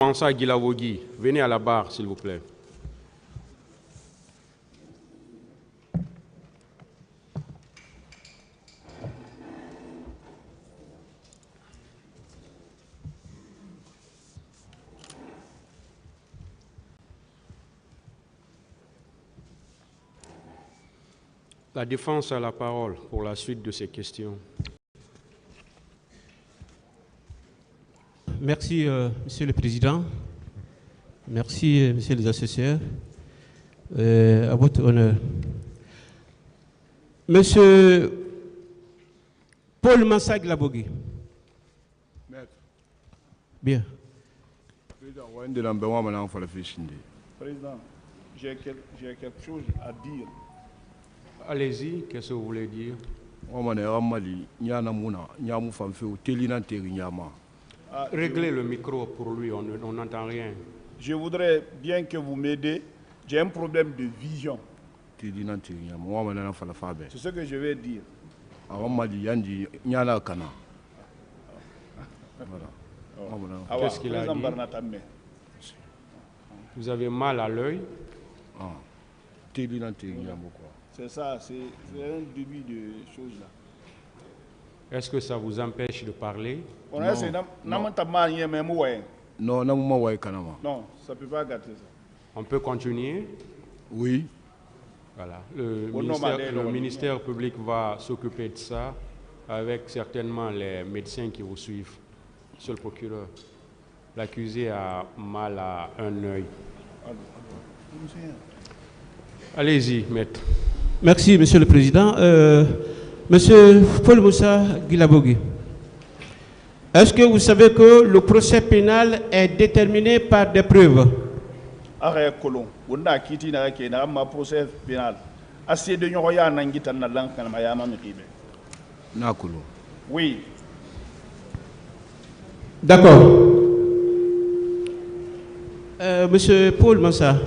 Mansa Guilavogui, venez à la barre, s'il vous plaît. La défense a la parole pour la suite de ces questions. Merci, Monsieur le Président. Merci, Monsieur les assesseurs. À votre honneur. Monsieur Paul Mansa Guilavogui. Maître. Bien. Président, j'ai quelque chose à dire. Allez-y, qu'est-ce que vous voulez dire? Réglez le micro pour lui, on n'entend rien. Je voudrais bien que vous m'aidez. J'ai un problème de vision. C'est ce que je vais dire. Qu'est-ce qu'il a dit? Vous avez mal à l'œil? C'est ça, c'est un début de choses là. Est-ce que ça vous empêche de parler? Non, ça ne peut pas gâter ça. On peut continuer? Oui. Voilà. Le ministère public va s'occuper de ça avec certainement les médecins qui vous suivent. Monsieur le procureur, l'accusé a mal à un œil. Allez-y, maître. Merci, Monsieur le Président. Monsieur Paul Mansa Guilavogui, est-ce que vous savez que le procès pénal est déterminé par des preuves? Oui. D'accord. Monsieur Paul Mansa,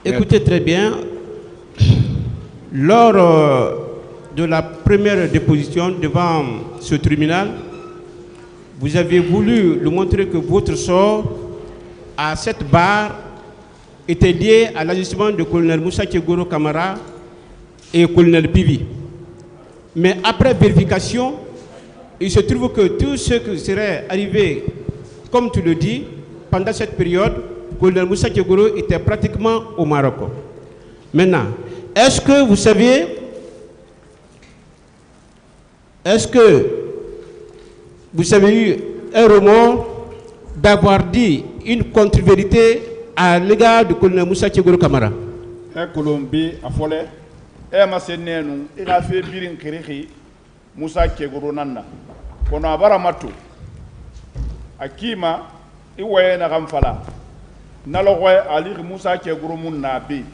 écoutez très bien. Lors de la première déposition devant ce tribunal, vous avez voulu lui montrer que votre sort à cette barre était lié à l'agissement de colonel Moussa Tchegoro Kamara et colonel Pivi. Mais après vérification, il se trouve que tout ce qui serait arrivé, comme tu le dis, pendant cette période, colonel Moussa Tchegoro était pratiquement au Maroc. Maintenant, est-ce que vous saviez, eu un remords d'avoir dit une contre-vérité à l'égard du colonel Moussa Tchegoro Kamara? Colombi a folé ma senenu il a fait birin kiriki Moussa Tchegoro nanna kono abara matu akima iwaye na kamfala nalogwe ali Moussa Tchegoro munna bi.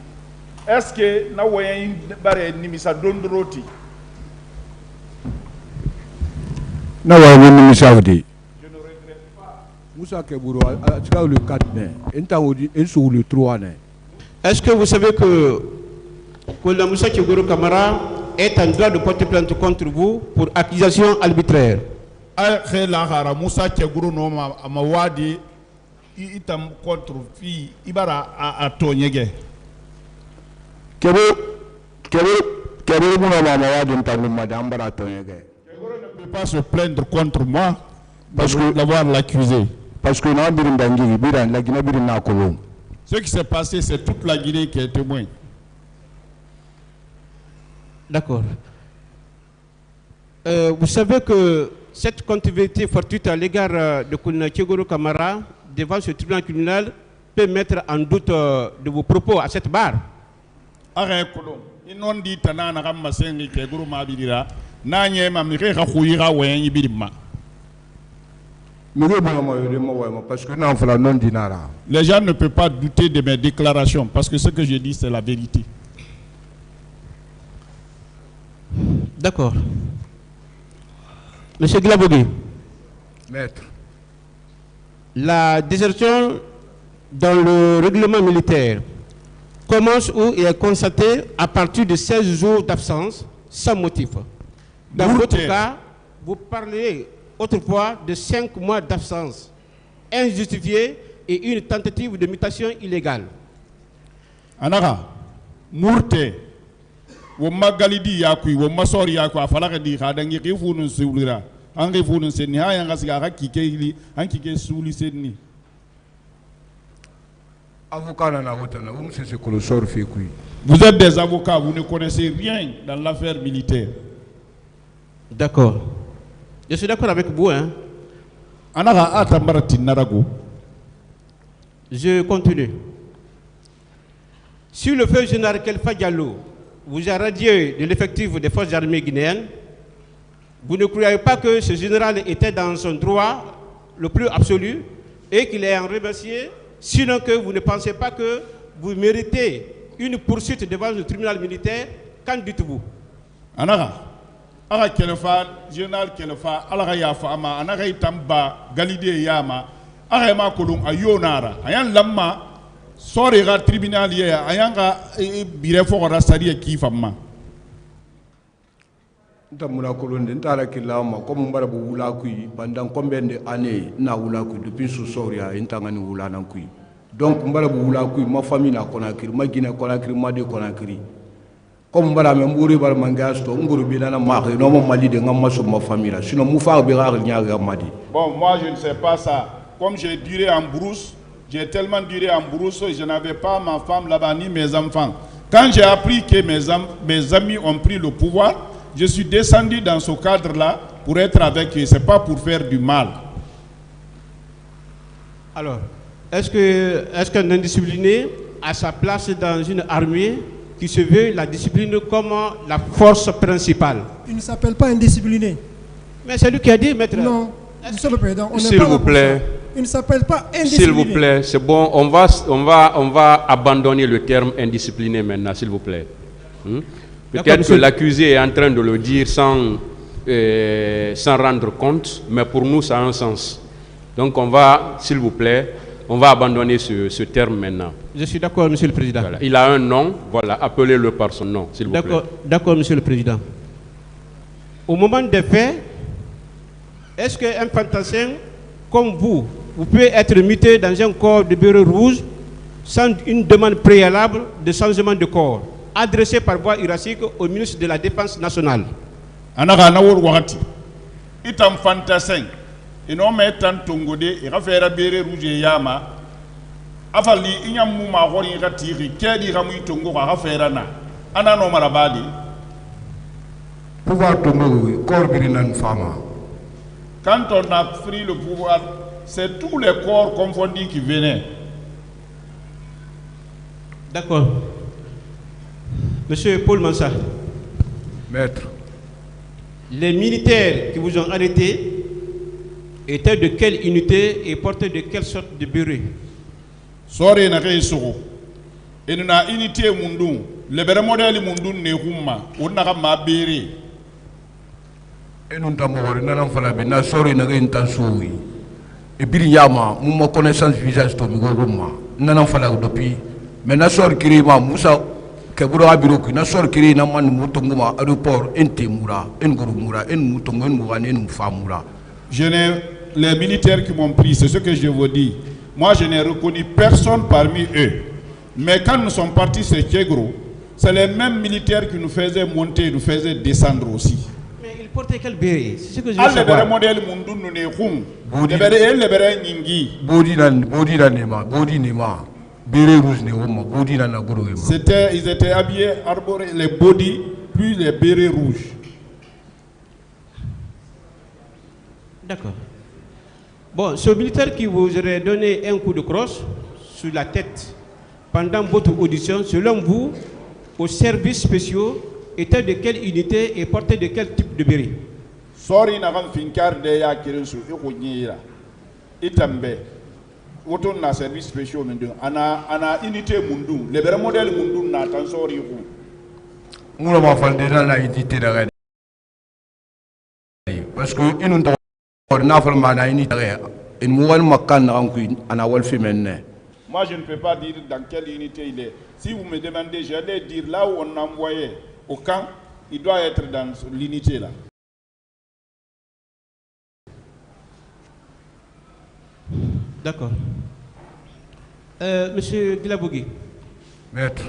Est-ce que na waye bare nimisa dondroti na waye nimisa wadi? Je ne regrette pas. Moussa Tchegoro a le 4 mai, et sur le 3 mai. Est-ce que vous savez que le Moussa Tchegoro Kamara est en droit de porter plainte contre vous pour accusation arbitraire? Moussa Tchegoro no ma wadi itam contre fi ibara a tonyege. Kero madame ne peut pas se plaindre contre moi parce que l'avoir l'accusé. Parce que ce qui s'est passé, c'est toute la Guinée qui est témoin. D'accord. Vous savez que cette contre-vérité fortuite à l'égard de colonel Tchegoro Kamara devant ce tribunal criminel peut mettre en doute de vos propos à cette barre? Les gens ne peuvent pas douter de mes déclarations parce que ce que je dis, c'est la vérité. D'accord. Monsieur Guilavogui. Maître. La désertion dans le règlement militaire commence où il est constaté à partir de 16 jours d'absence sans motif. Dans votre cas, vous parlez autrefois de 5 mois d'absence. injustifiée et une tentative de mutation illégale. Anaka, Mourte, Woma Galidi Yakui, Woma Sori Yakua, Falakadi, Hadangi, Funun Sulira, Ange Funun Seni, Hayangasaka, Kiki, Ankike Suli Seni. Avocat na wotana, c'est ce que le sort fait quoi. Vous êtes des avocats, vous ne connaissez rien dans l'affaire militaire. D'accord. Je suis d'accord avec vous. Hein. Je continue. Si le feu général Kelfa Diallo vous a radié de l'effectif des forces armées guinéennes, vous ne croyez pas que ce général était dans son droit le plus absolu et qu'il est en remercié, sinon que vous ne pensez pas que vous méritez une poursuite devant le tribunal militaire? Qu'en dites-vous? Anara, ala Kelfa, général Kelfa, ala yafa ama, anara itamba, galide yama, ala ma kolon ayonara, ayan lamma, sorira tribunal ye, ayanga birefo rasari kifamma. Ntamuna kolonde ntala kilama comme mbara bu wula kui pendant combien d'années na wula kui depuis ce soria intangani wula nan kui. Donc mbara bu wula kui ma famille na Conakry, ma Guinée Conakry, ma de Conakry. Comme mbara memburi bar mangasto nguru bidana ma no mo mali de ngam so ma famille là sinon mu fa be rar nyaaga madi. Bon, moi je ne sais pas ça. Comme j'ai duré en brousse, j'ai tellement duré en brousse, je n'avais pas ma femme là-bas ni mes enfants. Quand j'ai appris que mes amis ont pris le pouvoir, je suis descendu dans ce cadre-là pour être avec eux, ce n'est pas pour faire du mal. Alors, est-ce qu'un indiscipliné a sa place dans une armée qui se veut la discipline comme la force principale? Il ne s'appelle pas indiscipliné. Mais c'est lui qui a dit, maître. Non, monsieur le Président, on n'est S'il pas vous plaît. Il ne s'appelle pas indiscipliné. S'il vous plaît, c'est bon, on va abandonner le terme indiscipliné maintenant, s'il vous plaît. Peut-être que l'accusé est en train de le dire sans rendre compte, mais pour nous, ça a un sens. Donc on va, s'il vous plaît, on va abandonner ce terme maintenant. Je suis d'accord, monsieur le Président. Voilà. Il a un nom, voilà, appelez-le par son nom, s'il vous plaît. D'accord, monsieur le Président. Au moment des faits, est-ce qu'un fantassin comme vous pouvez être muté dans un corps de bureau rouge sans une demande préalable de changement de corps adressée par voie hiérarchique au ministre de la Défense nationale? Anaka na wor wakati. Itam fantassin. Ino me tan tongode e rafera bere rouge yama. Afali inyam mu ma hori ratiri kedi ramu tongo ka rafera na. Ana no marabadi. Pouvoir tomber corps birinan fama. Quand on a pris le pouvoir, c'est tous les corps confondus qui venaient. D'accord. Monsieur Paul Mansa. Maître. Les militaires qui vous ont arrêté étaient de quelle unité et portaient de quelle sorte de bureau? Sore na kay soko. Enuna unité mundu, le bere modèle mundu ne humma, onna ka mabere. Enun tamori na fala be na sore na gain tansui. E biri yama mu ma connaissance visage to mi go rumma. Na fala depuis. Mais na sore kirima Musa keburo abiro ki na sor kiri na man mutongo ma aéroport entemura engurumura en mutongo en muwane en famura. Les militaires qui m'ont pris, c'est ce que je vous dis. Moi, je n'ai reconnu personne parmi eux. Mais quand nous sommes partis sur Kegro, c'est les mêmes militaires qui nous faisaient monter, nous faisaient descendre aussi. Mais ils portaient quel béret? C'est ce que je veux savoir. Ils étaient habillés, arborés, les body, puis les bérets rouges. D'accord. Bon, ce militaire qui vous aurait donné un coup de crosse sur la tête pendant votre audition, selon vous, aux services spéciaux, était de quelle unité et portait de quel type de béret? Sorry, n'a pas finkar de ya kirinsu, ikognira. Itambe. Auto na service spéciaux mundu. Ana unité mundu. Le vrai modèle mundu na tansori ru. Mula ma falde na la unité de red. Parce que inun ta na fal ma na unité de. In muwal makan na anku ana wal fi menne. Moi, je ne peux pas dire dans quelle unité il est. Si vous me demandez, j'allais dire là où on a envoyé au camp, il doit être dans l'unité là. D'accord. Monsieur Glabogui. Maître.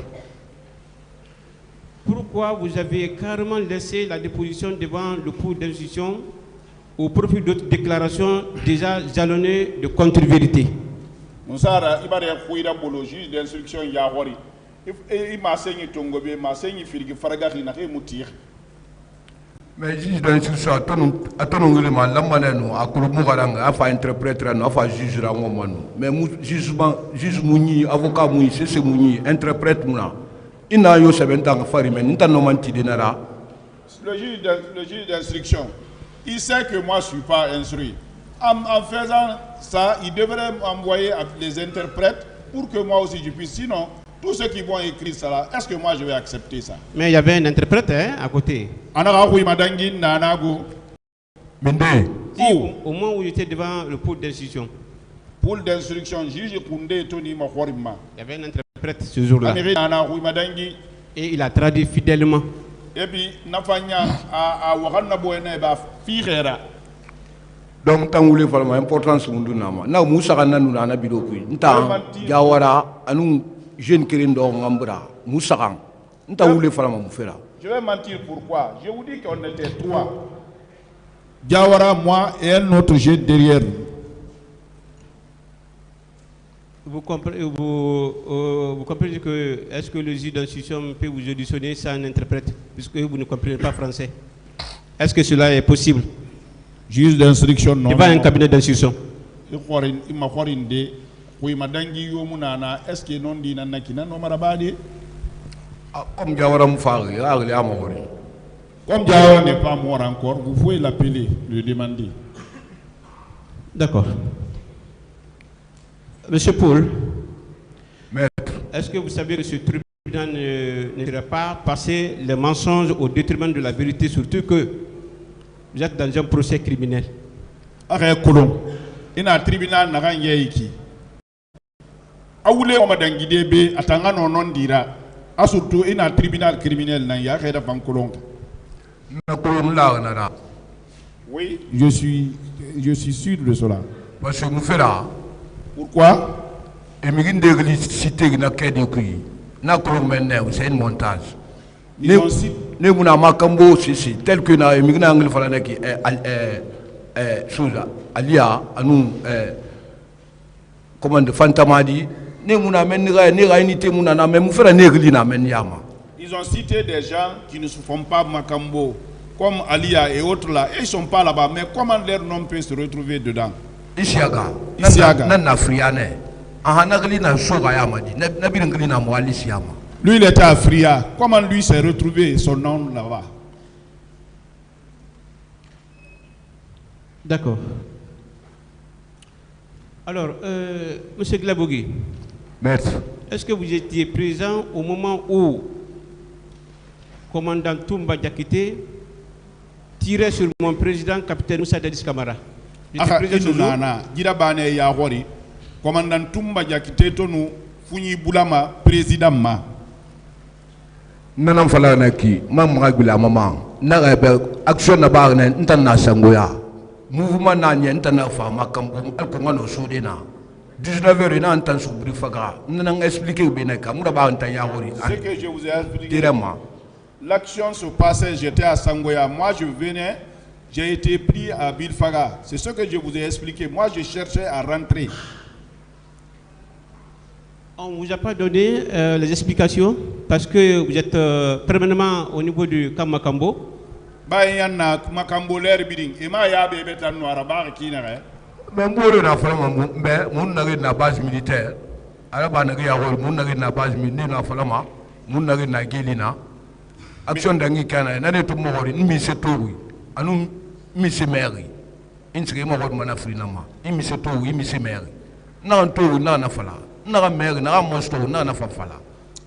Pourquoi vous avez carrément laissé la déposition devant le cours d'instruction au profit d'autres déclarations déjà jalonnées de contre-vérité? Monsara, il va y avoir un juge d'instruction Yahori. Il m'a enseigné Tongobe, il m'a enseigné Firgi Faragari, n'a rien moutir. Mais juge d'instruction, attendons le mal, l'ambanou, à Kouroumouranga, à faire interprète, à faire juge Rangomanou. Mais juge Mouni, avocat Mouni, c'est Mouni, interprète Mouna. Il n'a eu 7 ans à faire, mais il n'a pas menti de nara. Le juge d'instruction, il sait que moi je ne suis pas instruit. En faisant ça, il devrait m'envoyer les interprètes pour que moi aussi je puisse. Sinon, tous ceux qui vont écrire ça là, est-ce que moi je vais accepter ça? Mais il y avait un interprète à côté. Au moment où il était devant le pôle d'instruction. Pôle d'instruction, juge Koundé Tony Mahorima. Il y avait un interprète ce jour-là. Et il a traduit fidèlement. Et puis, Nafanya a Warana Boena ba Firera. Donc, tant que vous voulez importance de Nama. Now, Moussa Nanou Nana Bidokui. Nta Gawara, Anou, jeune Kirindo Ngambra, Moussaran. Nta voulez faire mon frère. Je vais mentir pourquoi. Je vous dis qu'on était 3. Gawara, moi et un autre jeune derrière nous. Vous comprenez que est-ce que le juge d'instruction peut vous auditionner sans un interprète puisque vous ne comprenez pas français? Est-ce que cela est possible? Juge d'instruction non. Il n'y a pas un cabinet d'instruction. Est-ce que non dit Nanakina non marabadi? Comme Gawara Moufari, là, il est à mourir. Comme Gawara n'est pas mort encore, vous pouvez l'appeler, le demander. D'accord. Monsieur Paul, est-ce que vous savez que ce tribunal ne sera pas passer les mensonges au détriment de la vérité, surtout que vous êtes dans un procès criminel? Arrête, Colomb. Il y a un tribunal n'a rien ici. Aoulé on m'a d'anguidé B, attendant non dira. A surtout il y a un tribunal criminel n'a rien à faire Colomb. Oui, je suis sûr de cela. Parce que nous faisons. Pourquoi? Et nous avons cité na Kédikoui, na Kolomene, c'est un montage. Nous avons Makambo, tel que nous avons Anglais chose, Alia, à nous, comment de Fantamadi, nous ils ont cité des gens qui ne se font pas Makambo, comme Alia et autres là, et ils ne sont pas là-bas, mais comment leur nom peut se retrouver dedans? Isiaga. Lui il était à Fria. Comment lui s'est retrouvé son nom là-bas? D'accord. Alors, monsieur Glabogui, maître, est-ce que vous étiez présent au moment où commandant Toumba Diakité tirait sur mon président, capitaine Moussa Dadis Camara? Commandant Toumba Diakité tonu Founi Boulama président ma. Nanam fala na ki mam ngagula mama na be action na ba na ntana sangoya mouvement na nye ntana fa makam ko ngano sudena 19h ina antan subri faga nan expliquer be na ka muda ba ntan ya hori. Ce que je vous ai expliqué. L'action se passait, j'étais à Sangoya, moi je venais, j'ai été pris à Bilfaga. C'est ce que je vous ai expliqué. Moi je cherchais à rentrer. On ne vous a pas donné les explications parce que vous êtes permanemment au niveau du camp Makambo. Mais na falama mais mun na base militaire araba na ya hol mun na base militaire na falama mun na gelina action dangi kana na ne to mo hori mi se towi anu mi se mairie insige mo hori mana frina ma mi se towi mi se mairie na to na fala.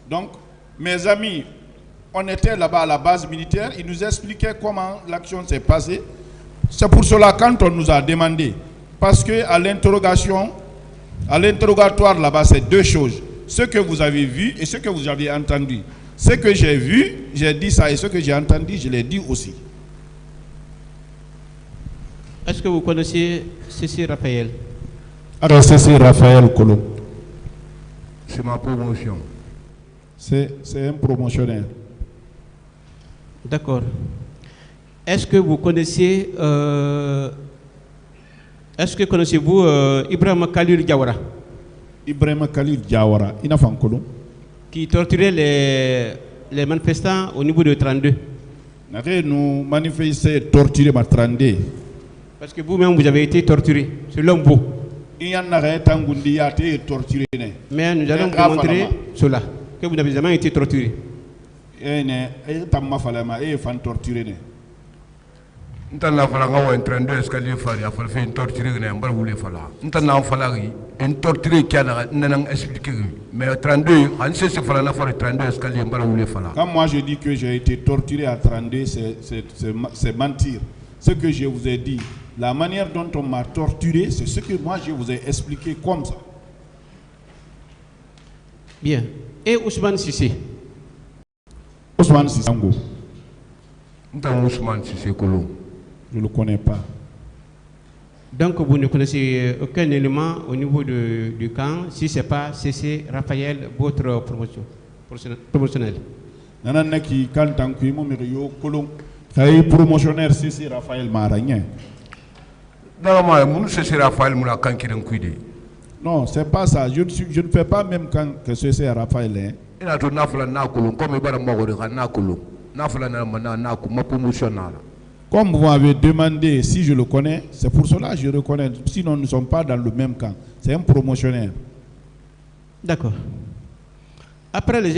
Donc, mes amis, on était là-bas à la base militaire, ils nous expliquaient comment l'action s'est passée. C'est pour cela quand on nous a demandé, parce que à l'interrogatoire là-bas, c'est deux choses. Ce que vous avez vu et ce que vous avez entendu. Ce que j'ai vu, j'ai dit ça, et ce que j'ai entendu, je l'ai dit aussi. Est-ce que vous connaissez Cécile Raphaël? RSC Raphaël Colomb. C'est ma promotion. C'est un promotionnaire. D'accord. Est-ce que vous connaissez, connaissez-vous Ibrahim Khalil Diawara? Ibrahim Khalil Diawara, il a fait un colon. Qui torturait les manifestants au niveau de 32. Nous manifestons torturés à 32. Parce que vous-même, vous avez été torturé. C'est l'homme beau. Il y en a qui ont été torturés. Mais nous allons vous montrer cela, que vous n'avez jamais été torturé. Ntana fala nga wa entrando escalier fari afal fe torturer ne mbar wule fala ntana fala ri en torturer kana nanang expliquer mais 32 an se fala na fari 32 escalier mbar wule fala. Quand moi je dis que j'ai été torturé à 32, c'est mentir. Ce que je vous ai dit, la manière dont on m'a torturé, c'est ce que moi je vous ai expliqué comme ça. Bien. Et Ousmane Sissé? Ousmane Sissé. Ousmane Sissé Kolo. Je ne le connais pas. Donc vous ne connaissez aucun élément au niveau du camp, si ce n'est pas CC Raphaël, votre promotionnel. Nananaki Kantanku, mon mérieux, Colomb, promotionnaire CC Raphaël Maragné. Non, CC Raphaël Moula Kankiren Kuide. Non, c'est pas ça. Je ne fais pas même quand que CC Raphaël. Il a tout nafla nakulon, comme il va mourir à nakulon. Nafla naku, ma promotionnel. Comme vous m'avez demandé si je le connais, c'est pour cela que je le reconnais. Sinon, nous ne sommes pas dans le même camp. C'est un promotionnaire. D'accord. Après les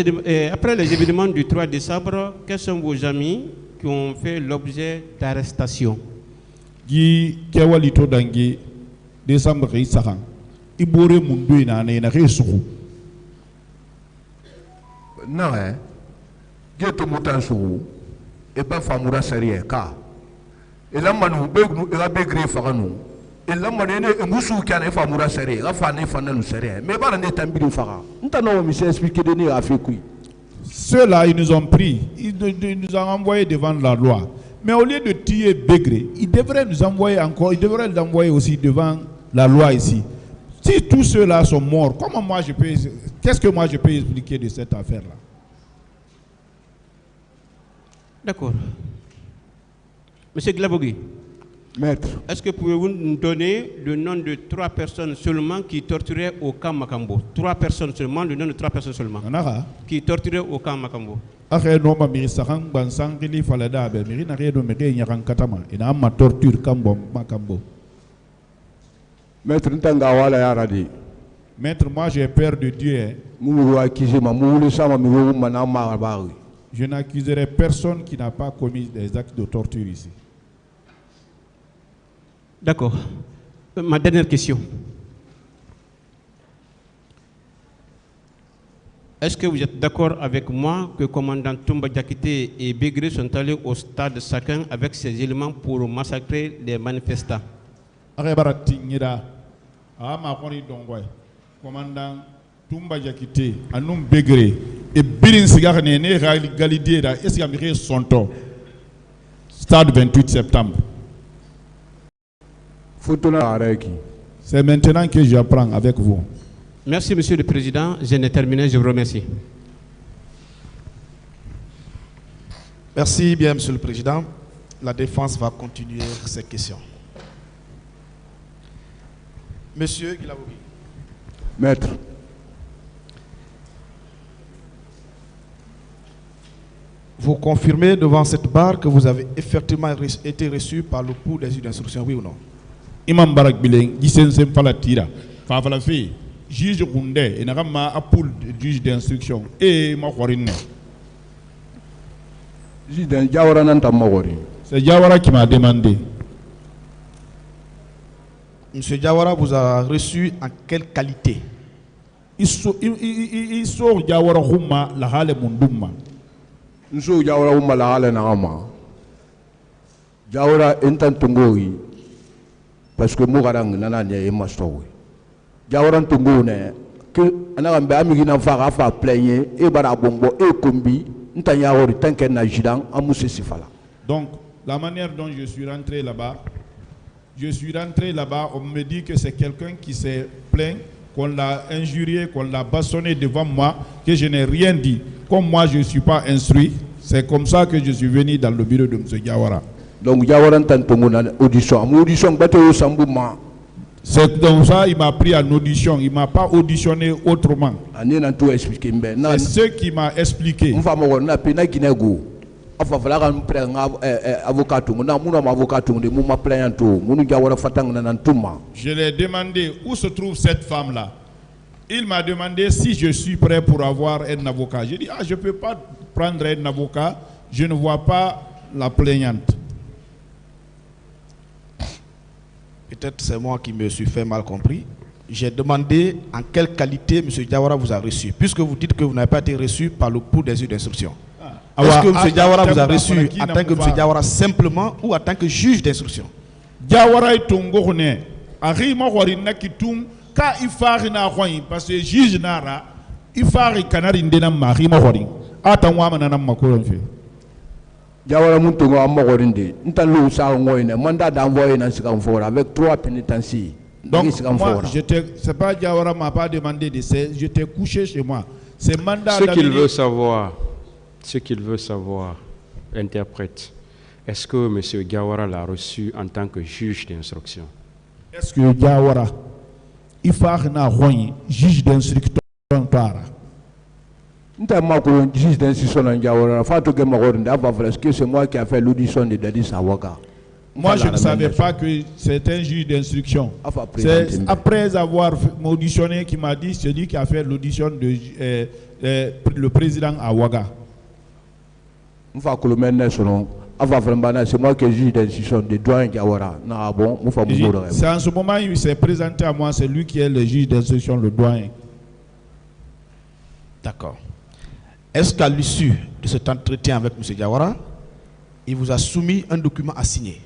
événements du 3 décembre, quels sont vos amis qui ont fait l'objet d'arrestation? Guy Kewalito Dangi, décembre Isahan. Ibore Mundu na Resou. Non, hein? Dieu te mouton et pas Famoura Serie K. Et là, il a bégré Faranou. Et là, il a Moussou qui a fait Moura Serré, il a fait Fanou Serré. Mais pas un état de Fara. Nous avons expliqué de nous à faire quoi. Ceux-là, ils nous ont pris, ils nous ont envoyés devant la loi. Mais au lieu de tuer Bégré, ils devraient nous envoyer encore, ils devraient nous envoyer aussi devant la loi ici. Si tous ceux-là sont morts, comment moi je peux, qu'est-ce que moi je peux expliquer de cette affaire-là? D'accord. Monsieur Glabogui, maître, est-ce que pouvez-vous nous donner le nom de 3 personnes seulement qui torturaient au camp Makambo? 3 personnes seulement, le nom de 3 personnes seulement qui torturaient au camp Makambo. Maître, maître, moi j'ai peur de Dieu. Je n'accuserai personne qui n'a pas commis des actes de torture ici. D'accord. Ma dernière question. Est-ce que vous êtes d'accord avec moi que le commandant Toumba Diakité et Bégré sont allés au stade chacun avec ces éléments pour massacrer les manifestants? Commandant Toumba Diakité, Anoum Bégré et Birin Sigarne, Galidé, est-ce qu'il y a son temps? Stade 28 septembre. C'est maintenant que j'apprends avec vous. Merci, Monsieur le Président. Je n'ai terminé. Je vous remercie. Merci bien, Monsieur le Président. La défense va continuer ses questions. Monsieur Glabogui. Maître. Vous confirmez devant cette barre que vous avez effectivement été reçu par le pouls des juges d'instruction, oui ou non? Imam Barak Bileng, Gisensen Falatira, Fafalafi, juge Runde, et Narama Apoul, juge d'instruction, et Makhwarine. C'est Diawara qui m'a demandé. Monsieur Diawara vous a reçu en quelle qualité? Il sort Diawara Huma, la Hale Munduma. Nous Diawara Huma, la Hale Narama. Diawara Entantungoi. Parce que Mougarang Nanane est mastoui. Diawara Tungone, que Anambe Amigina Farafa plaigné, et Barabongo, et Kombi, Ntanyawari, Tanken Najidan, à Moussé Sifala. Donc, la manière dont je suis rentré là-bas, Je suis rentré là-bas, on me dit que c'est quelqu'un qui s'est plaint, qu'on l'a injurié, qu'on l'a bâillonné devant moi, que je n'ai rien dit. Comme moi, je ne suis pas instruit, c'est comme ça que je suis venu dans le bureau de M. Diawara. Donc, Diawara a audition. C'est donc ça, il m'a pris en audition. Il ne m'a pas auditionné autrement. C'est ce qui m'a expliqué. Je lui ai demandé où se trouve cette femme-là. Il m'a demandé si je suis prêt pour avoir un avocat. J'ai dit, je ne peux pas prendre un avocat. Je ne vois pas la plaignante. Peut-être c'est moi qui me suis fait mal compris. J'ai demandé en quelle qualité M. Diawara vous a reçu, puisque vous dites que vous n'avez pas été reçu par le pouls des yeux d'instruction. Est-ce que M. Diawara vous a reçu en tant que M. Diawara simplement ou en tant que juge d'instruction? Diawara est tongorné. Arima warina kitum ka ifari na khoi parce que juge nara ifari kanari ndena marima warin. Atanwa manana makolo mfe. Diawara Muntongo a Mogorinde, Ntalou Sangoine, mandat d'envoyer dans ce avec 3 pénitenciers. Donc, moi, c'est pas Diawara m'a pas demandé de ça, j'étais couché chez moi. C'est mandat. Ce qu'il veut savoir, interprète, est-ce que M. Diawara l'a reçu en tant que juge d'instruction? Est-ce que Diawara, il faut un juge d'instruction? C'est moi qui a fait l'audition de Dadis Awaka. Moi, je ne savais pas que c'est un juge d'instruction. C'est après avoir auditionné qui m'a dit, c'est lui qui a fait l'audition de le président Awaga. C'est moi qui ai juge d'instruction de doyen Diawara. C'est en ce moment il s'est présenté à moi, c'est lui qui est le juge d'instruction, le doyen. D'accord. Est-ce qu'à l'issue de cet entretien avec M. Diawara, il vous a soumis un document à signer?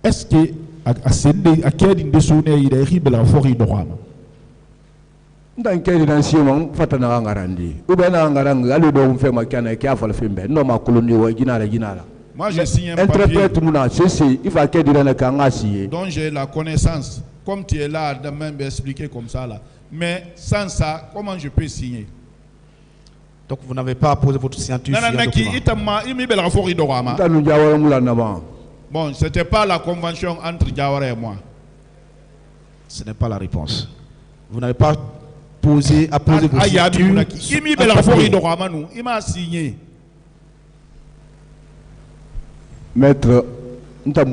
Est-ce que à quel de son il est ribe la forêt de Rome? Dans quel nation fatana ngarandi ou bien ngaranga ali do mfe makana ki afala fembe no makoloni wa ginara. Moi j'ai signé un papier. Interprète mouna c'est il va que dire na kanga signé. Donc j'ai la connaissance comme tu es là de même expliquer comme ça là. Mais sans ça, comment je peux signer? Donc vous n'avez pas posé votre signature sur le document. Bon, ce n'était pas la convention entre Diawara et moi. Ce n'est pas la réponse. Vous n'avez pas posé votre signature. Il m'a signé. Maître, Maître,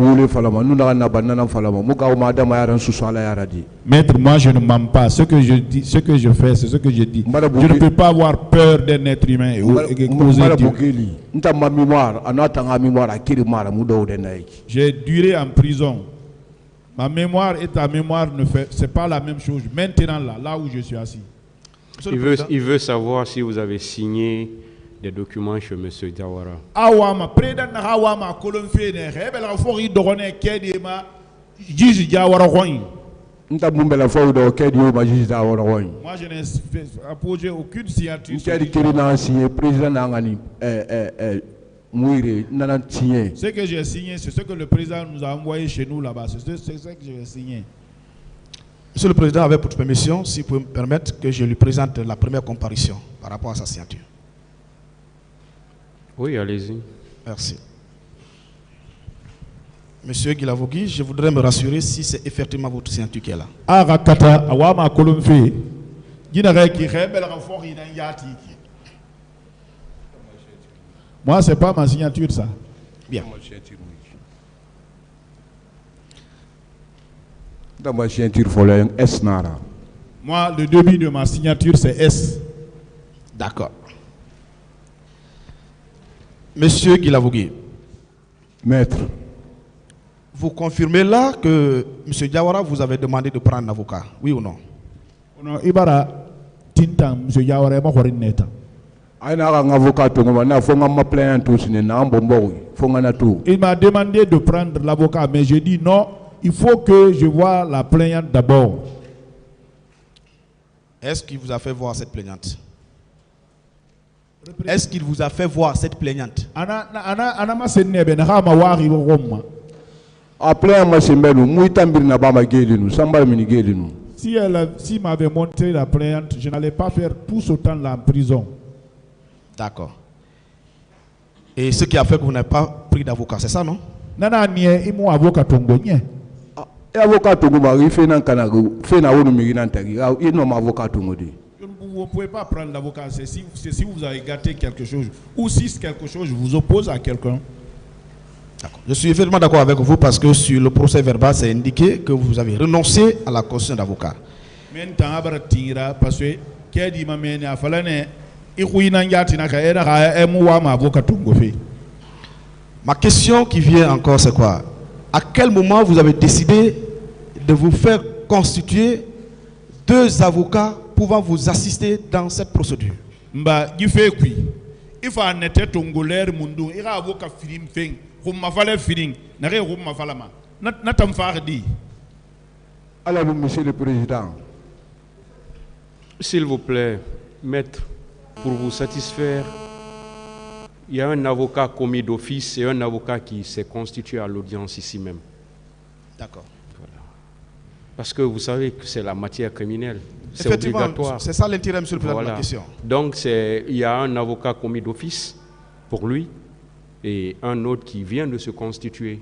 moi je ne mens pas. Ce que je dis, ce que je fais, c'est ce que je dis. Je ne peux pas avoir peur d'un être humain et oser dire. J'ai duré en prison. Ma mémoire et ta mémoire ne fait, c'est pas la même chose. Maintenant là où je suis assis. Il veut savoir si vous avez signé des documents chez M. Diawara. Awama, président Awama, Colomfé, Rebel Fori Dorone, Kedima, Jiz Diawara. Moi, je n'ai apposé aucune signature. Ce que j'ai signé, c'est ce que le président nous a envoyé chez nous là-bas. C'est ce que j'ai signé. Monsieur le Président, avec votre permission, si vous pouvez me permettre que je lui présente la première comparution par rapport à sa signature. Oui, allez-y. Merci. Monsieur Guilavogui, je voudrais me rassurer si c'est effectivement votre signature qui est là. Moi, c'est pas ma signature, ça. Bien. Moi, le début de ma signature, c'est S. D'accord. Monsieur Guilavogui. Maître. Vous confirmez là que M. Diawara vous avait demandé de prendre un avocat, oui ou non? Non, Ibara, Tintan, M. Diawara, Neta. Il m'a demandé de prendre l'avocat, mais j'ai dit non, il faut que je voie la plaignante d'abord. Est-ce qu'il vous a fait voir cette plaignante? Est-ce qu'il vous a fait voir cette plaignante? Si m'avait montré la plaignante, je n'allais pas faire tout ce temps-là en prison. D'accord. Et ce qui a fait que vous n'avez pas pris d'avocat, c'est ça, non? Vous ne pouvez pas prendre l'avocat, c'est si vous avez gâté quelque chose ou si quelque chose vous oppose à quelqu'un. Je suis effectivement d'accord avec vous parce que sur le procès verbal, c'est indiqué que vous avez renoncé à la constitution d'avocat. Ma question qui vient encore, c'est quoi? À quel moment vous avez décidé de vous faire constituer 2 avocats pouvant vous assister dans cette procédure? Alors, monsieur le président. S'il vous plaît, maître, pour vous satisfaire, il y a un avocat commis d'office et un avocat qui s'est constitué à l'audience ici même. D'accord. Voilà. Parce que vous savez que c'est la matière criminelle. C'est obligatoire. C'est ça l'intérêt, monsieur le président, de la question. Donc, il y a un avocat commis d'office pour lui et un autre qui vient de se constituer.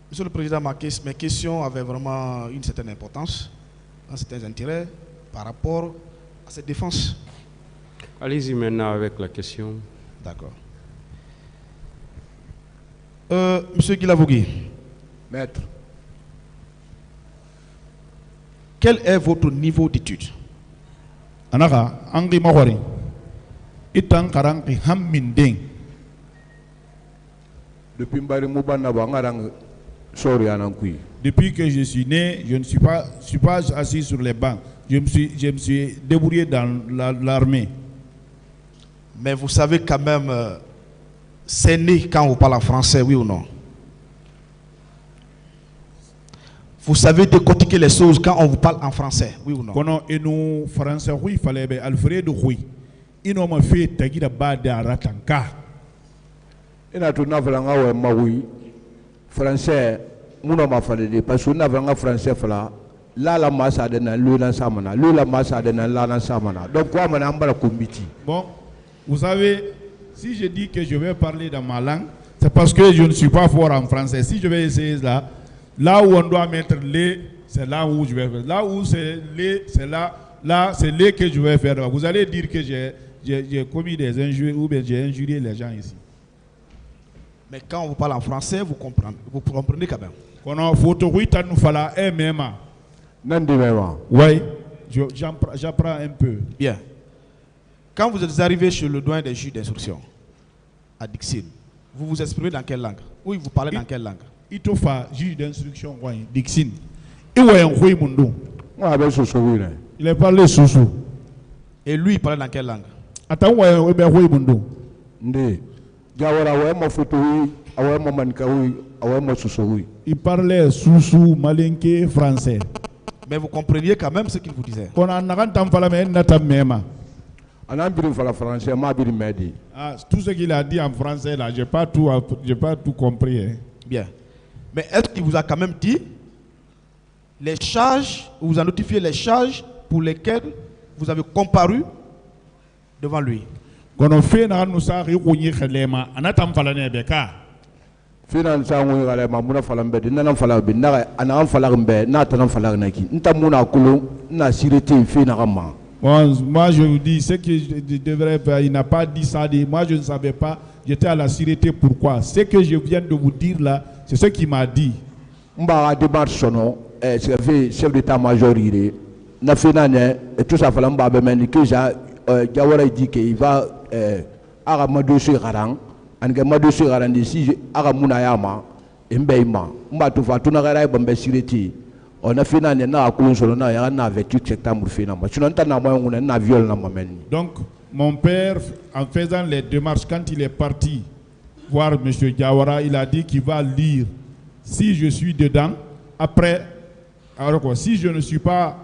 Monsieur le président, mes questions avaient vraiment une certaine importance, un certain intérêt par rapport à cette défense. Allez-y maintenant avec la question. D'accord. Monsieur Guilavogui. Maître. Quel est votre niveau d'études? Anaka, Angri Mawari. Itang Karangi Hamminding. Depuis que je suis né, je ne suis pas assis sur les bancs. Je me suis débrouillé dans l'armée. Mais vous savez quand même, c'est né quand vous parlez en français, oui ou non? Vous savez décortiquer les choses quand on vous parle en français, oui ou non? Et nous, français, oui, il fallait Alfredo, oui. Il m'a fait Tagida Bada Ratanka. Et là, tout n'a pas français, mon nom a fallu parce que nous avons français, là, la masse a donné le samana, la masse a donné la samana. Donc, quoi, mon nom comité. Bon, vous savez, si je dis que je vais parler dans ma langue, c'est parce que je ne suis pas fort en français. Si je vais essayer là où on doit mettre les, c'est là où je vais faire. Là où c'est les, c'est là c'est les que je vais faire. Vous allez dire que j'ai commis des injures ou bien j'ai injurié les gens ici. Mais quand on vous parle en français, vous comprenez quand même. Oui, j'apprends un peu. Bien. Quand vous êtes arrivé chez le doyen des juges d'instruction à Dixine, vous vous exprimez dans quelle langue? Oui, vous parlez dans quelle langue? Il te fait juge d'instruction Dixine. Il a parlé Soussou. Et lui, il parlait dans quelle langue? Il parlait Soussou, Malinké, français. Mais vous compreniez quand même ce qu'il vous disait. Tout ce qu'il a dit en français, là, j'ai pas tout compris. Hein. Bien. Mais est-ce qu'il vous a quand même dit les charges, vous a notifié les charges pour lesquelles vous avez comparu devant lui? Moi je vous dis ce que je devrais faire, il n'a pas dit ça. Moi je ne savais pas, j'étais à la sûreté. Pourquoi? Ce que je viens de vous dire là, c'est ce qu'il m'a dit. Chef d'état-major, tout ça, Diawara dit qu'il va à Madouche Garang, et Madouche Garang ici, à Mounayama, et Mbaïma, Mbatufa, Tunagara, Bambesiriti. On a fait un coup sur le nez, on a vécu cet amour finalement. Tu n'entends pas, on a un viol dans ma main. Donc, mon père, en faisant les démarches, quand il est parti voir M. Diawara, il a dit qu'il va lire. Si je suis dedans, après, alors quoi, si je ne suis pas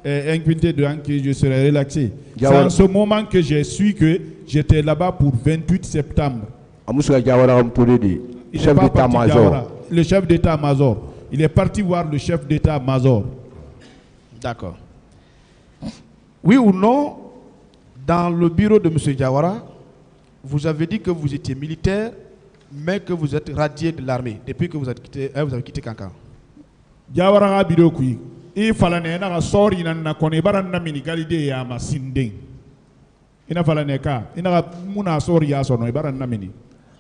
que je serai relaxé. C'est en ce moment que j'ai su que j'étais là-bas pour 28 septembre. Le chef d'état-major. Il est parti voir le chef d'état-major. D'accord. Oui ou non, dans le bureau de M. Diawara, vous avez dit que vous étiez militaire, mais que vous êtes radié de l'armée depuis que vous avez quitté Kankan. Diawara a bureau qui il fallait na sori na kone baranna mini galide ya masinde. Ina fallait ka ina muna sori ya sono baranna mini.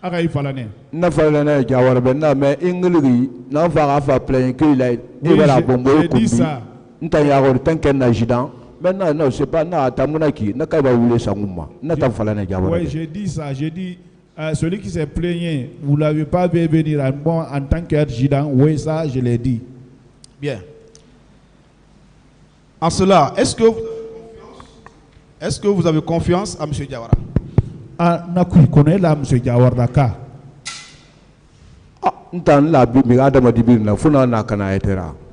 Aga il fallait na fallait na Diawara benna mais ingli na va fa plein que il a la bombe ko dit ça. Nta ya go tanken na jidan. Maintenant non c'est pas na tamuna ki na ka ba wule sanguma. Na ta fallait na Diawara. Oui, j'ai dit ça, j'ai dit celui qui s'est plaigné, vous l'avez pas vu venir en tant qu'adjudant. Oui, ça je l'ai dit. Bien. En cela, est-ce que vous avez confiance à M. Diawara? Ah, je connais là M. Diawara ka.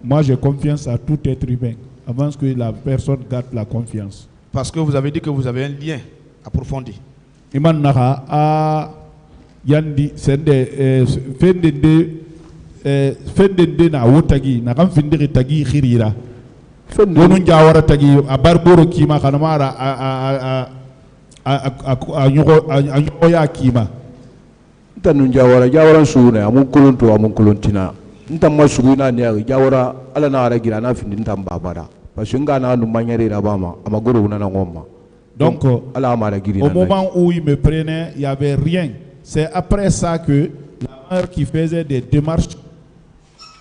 Moi j'ai confiance à tout être humain avant que la personne garde la confiance. Parce que vous avez dit que vous avez un lien approfondi. Iman naka a yandi sende fendende na wotagi na kan findiri tagi khirira. Wonu Diawara tagi a barboro kima kanamara a nyoya kima. Ntanu Diawara sune amun kolontina. Ntamma suguna ne Diawara ala na ara gira na findi ntamba bara. Parce que ngana nu manyere rabama amagoro una na ngoma. Donc au moment où il me prenait, il n'y avait rien. C'est après ça que la mère qui faisait des démarches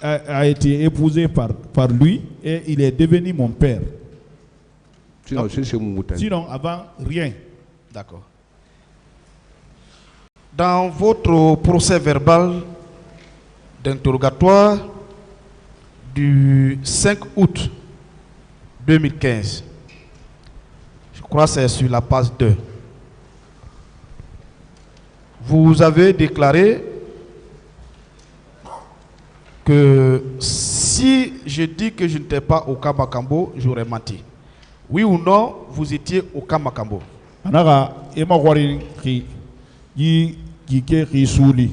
a été épousée par lui et il est devenu mon père. Sinon avant, rien. D'accord. Dans votre procès verbal d'interrogatoire du 5 août 2015, je crois que c'est sur la page 2, vous avez déclaré que si je dis que je n'étais pas au Camp Makambo, j'aurais menti. Oui ou non, vous étiez au Camp Makambo? Anaga ema wari ki ke risuli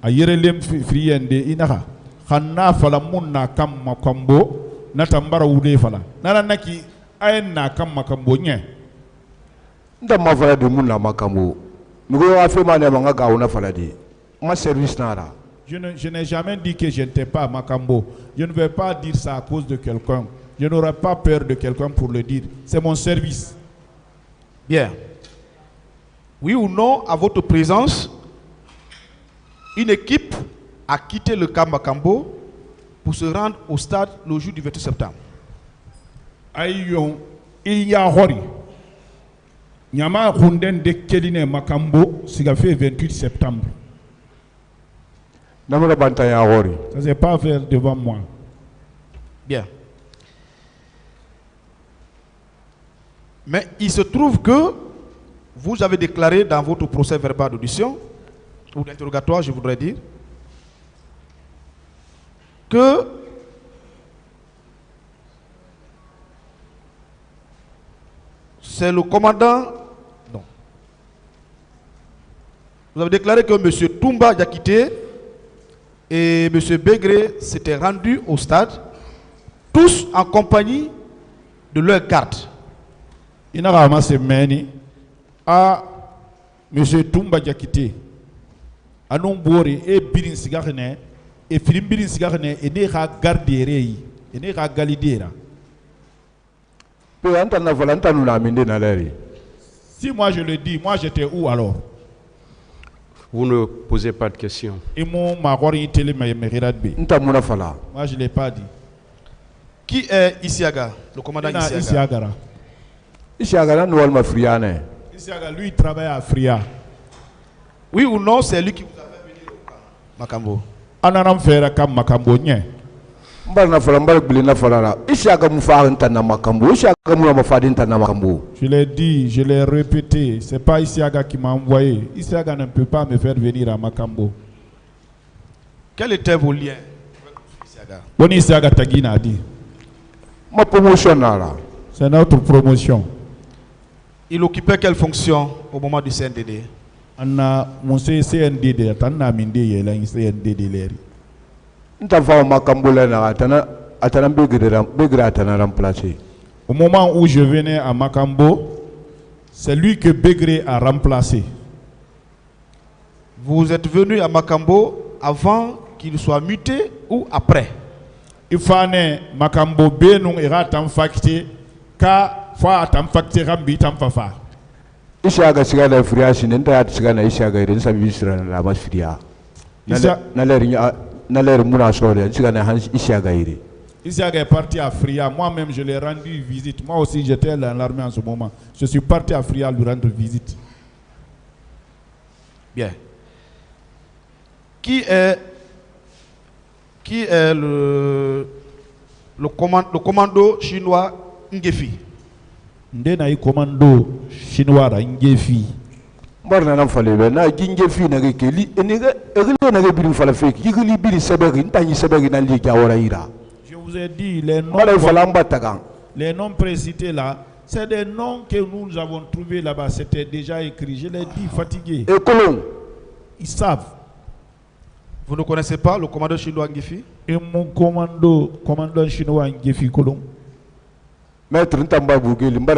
ayerelem friende inaka khanna fala munna Camp Makambo natambara ude fala nana naki ayenna Camp Makambo nye nda mafala de munna Makambo mgo afema ne manga gauna fala de ma service nara. Je n'ai jamais dit que je n'étais pas à Makambo. Je ne vais pas dire ça à cause de quelqu'un. Je n'aurai pas peur de quelqu'un pour le dire. C'est mon service. Bien. Oui ou non, à votre présence, une équipe a quitté le Camp Makambo pour se rendre au stade le jour du 28 septembre. Ayon, il y a hori. Nyama runden de Keline Makambo, c'est fait 28 septembre. Ça ne s'est pas fait devant moi. Bien. Mais il se trouve que vous avez déclaré dans votre procès verbal d'audition, ou d'interrogatoire, je voudrais dire, que c'est le commandant. Non. Vous avez déclaré que M. Toumba Diakité et M. Begré s'étaient rendus au stade, tous en compagnie de leur garde. Il n'a pas ramassé à M. Toumba Diakité, à Nombori et Birin Sigarene, et Philippe Birin Sigarene, et Nera Garderei, et Nera Galidera. Si moi je le dis, moi j'étais où alors? Vous ne posez pas de questions. Moi je ne l'ai pas dit. Qui est Isiaga, le commandant Isiaga? Isiaga, lui, il travaille à Fria. Oui ou non, c'est lui qui vous a fait venir au Camp Makambo? Ananam fera Camp Makambo nye. Je l'ai dit, je l'ai répété, c'est pas Isiaga qui m'a envoyé. Isiaga ne peut pas me faire venir à Makambo. Quels étaient vos liens avec Isiaga? Boni Isiaga Tagina a dit. Ma promotion là. C'est notre promotion. Il occupait quelle fonction au moment du CNDD? Anna Monsé CNDD, Atana Minde Yelang CNDD Leri. Au moment où je venais à Makambo, c'est lui que Begré a remplacé. Vous êtes venu à Makambo avant qu'il soit muté ou après? Il fallait Makambo Benung era tamfakte ka fa tamfakte rambi tamfafa. Ishaga sigana fria sinenta ya sigana ishaga irin sabi isra la masfria. Naler muna sore sigana hans ishaga iri. Ishaga est parti à Fria. Moi-même je l'ai rendu visite. Moi aussi j'étais dans l'armée en ce moment. Je suis parti à Fria lui rendre visite. Bien. Qui est le commando chinois Ngefi? Ndena i commando chinois Ngefi. Mbarna nam fale be na Ngefi na gekeli eniga egelo na gebiru fala feki yigeli biri sebegi ntanyi sebegi na li jawara ira. Je vous ai dit les noms précités là, c'est des noms que nous avons trouvés là-bas, c'était déjà écrit. Je l'ai dit, fatigué. Et Colomb, ils savent. Vous ne connaissez pas le commandant chinois Ngefi? Et mon commandant chinois Ngefi Colomb. Maître Ntamba Bougeli, moi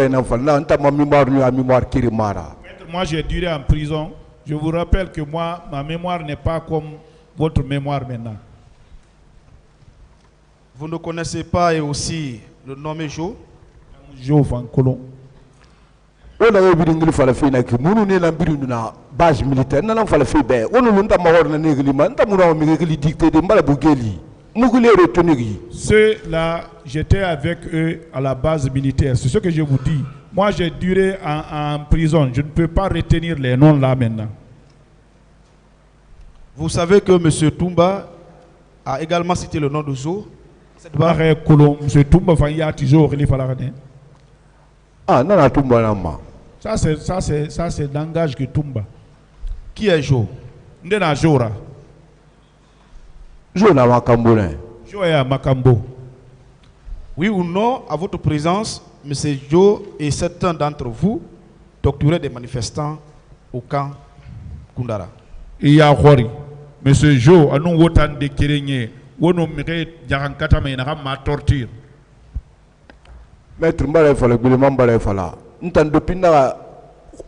j'ai duré en prison. Je vous rappelle que moi, ma mémoire n'est pas comme votre mémoire maintenant. Vous ne connaissez pas et aussi le nommé Jo? Jo Van Colomb. On a vu une fois la fin qui mourut dans la base militaire. On a fait la fin. On a vu un négligement. On a vu un dicté de Malabougeli. Ceux-là, j'étais avec eux à la base militaire. C'est ce que je vous dis. Moi, j'ai duré en prison. Je ne peux pas retenir les noms là maintenant. Vous savez que M. Toumba a également cité le nom de Jo? M. Toumba Fayati Jo. Ah, non, Toumba Nama. Ça, c'est langage que Toumba. Qui est Jo? Ndena Jora. Jo na Makambo. Jo est à Makambo. Oui ou non, à votre présence, M. Jo et certains d'entre vous torturaient des manifestants au camp Koundara. Il y a Hori. M. Jo, à nous autant de Kérénier, où nous mérite Yarankata Maïnara ma torture. Maître Mbale Fala, Gouleman Mbale Fala. N'tando Pinda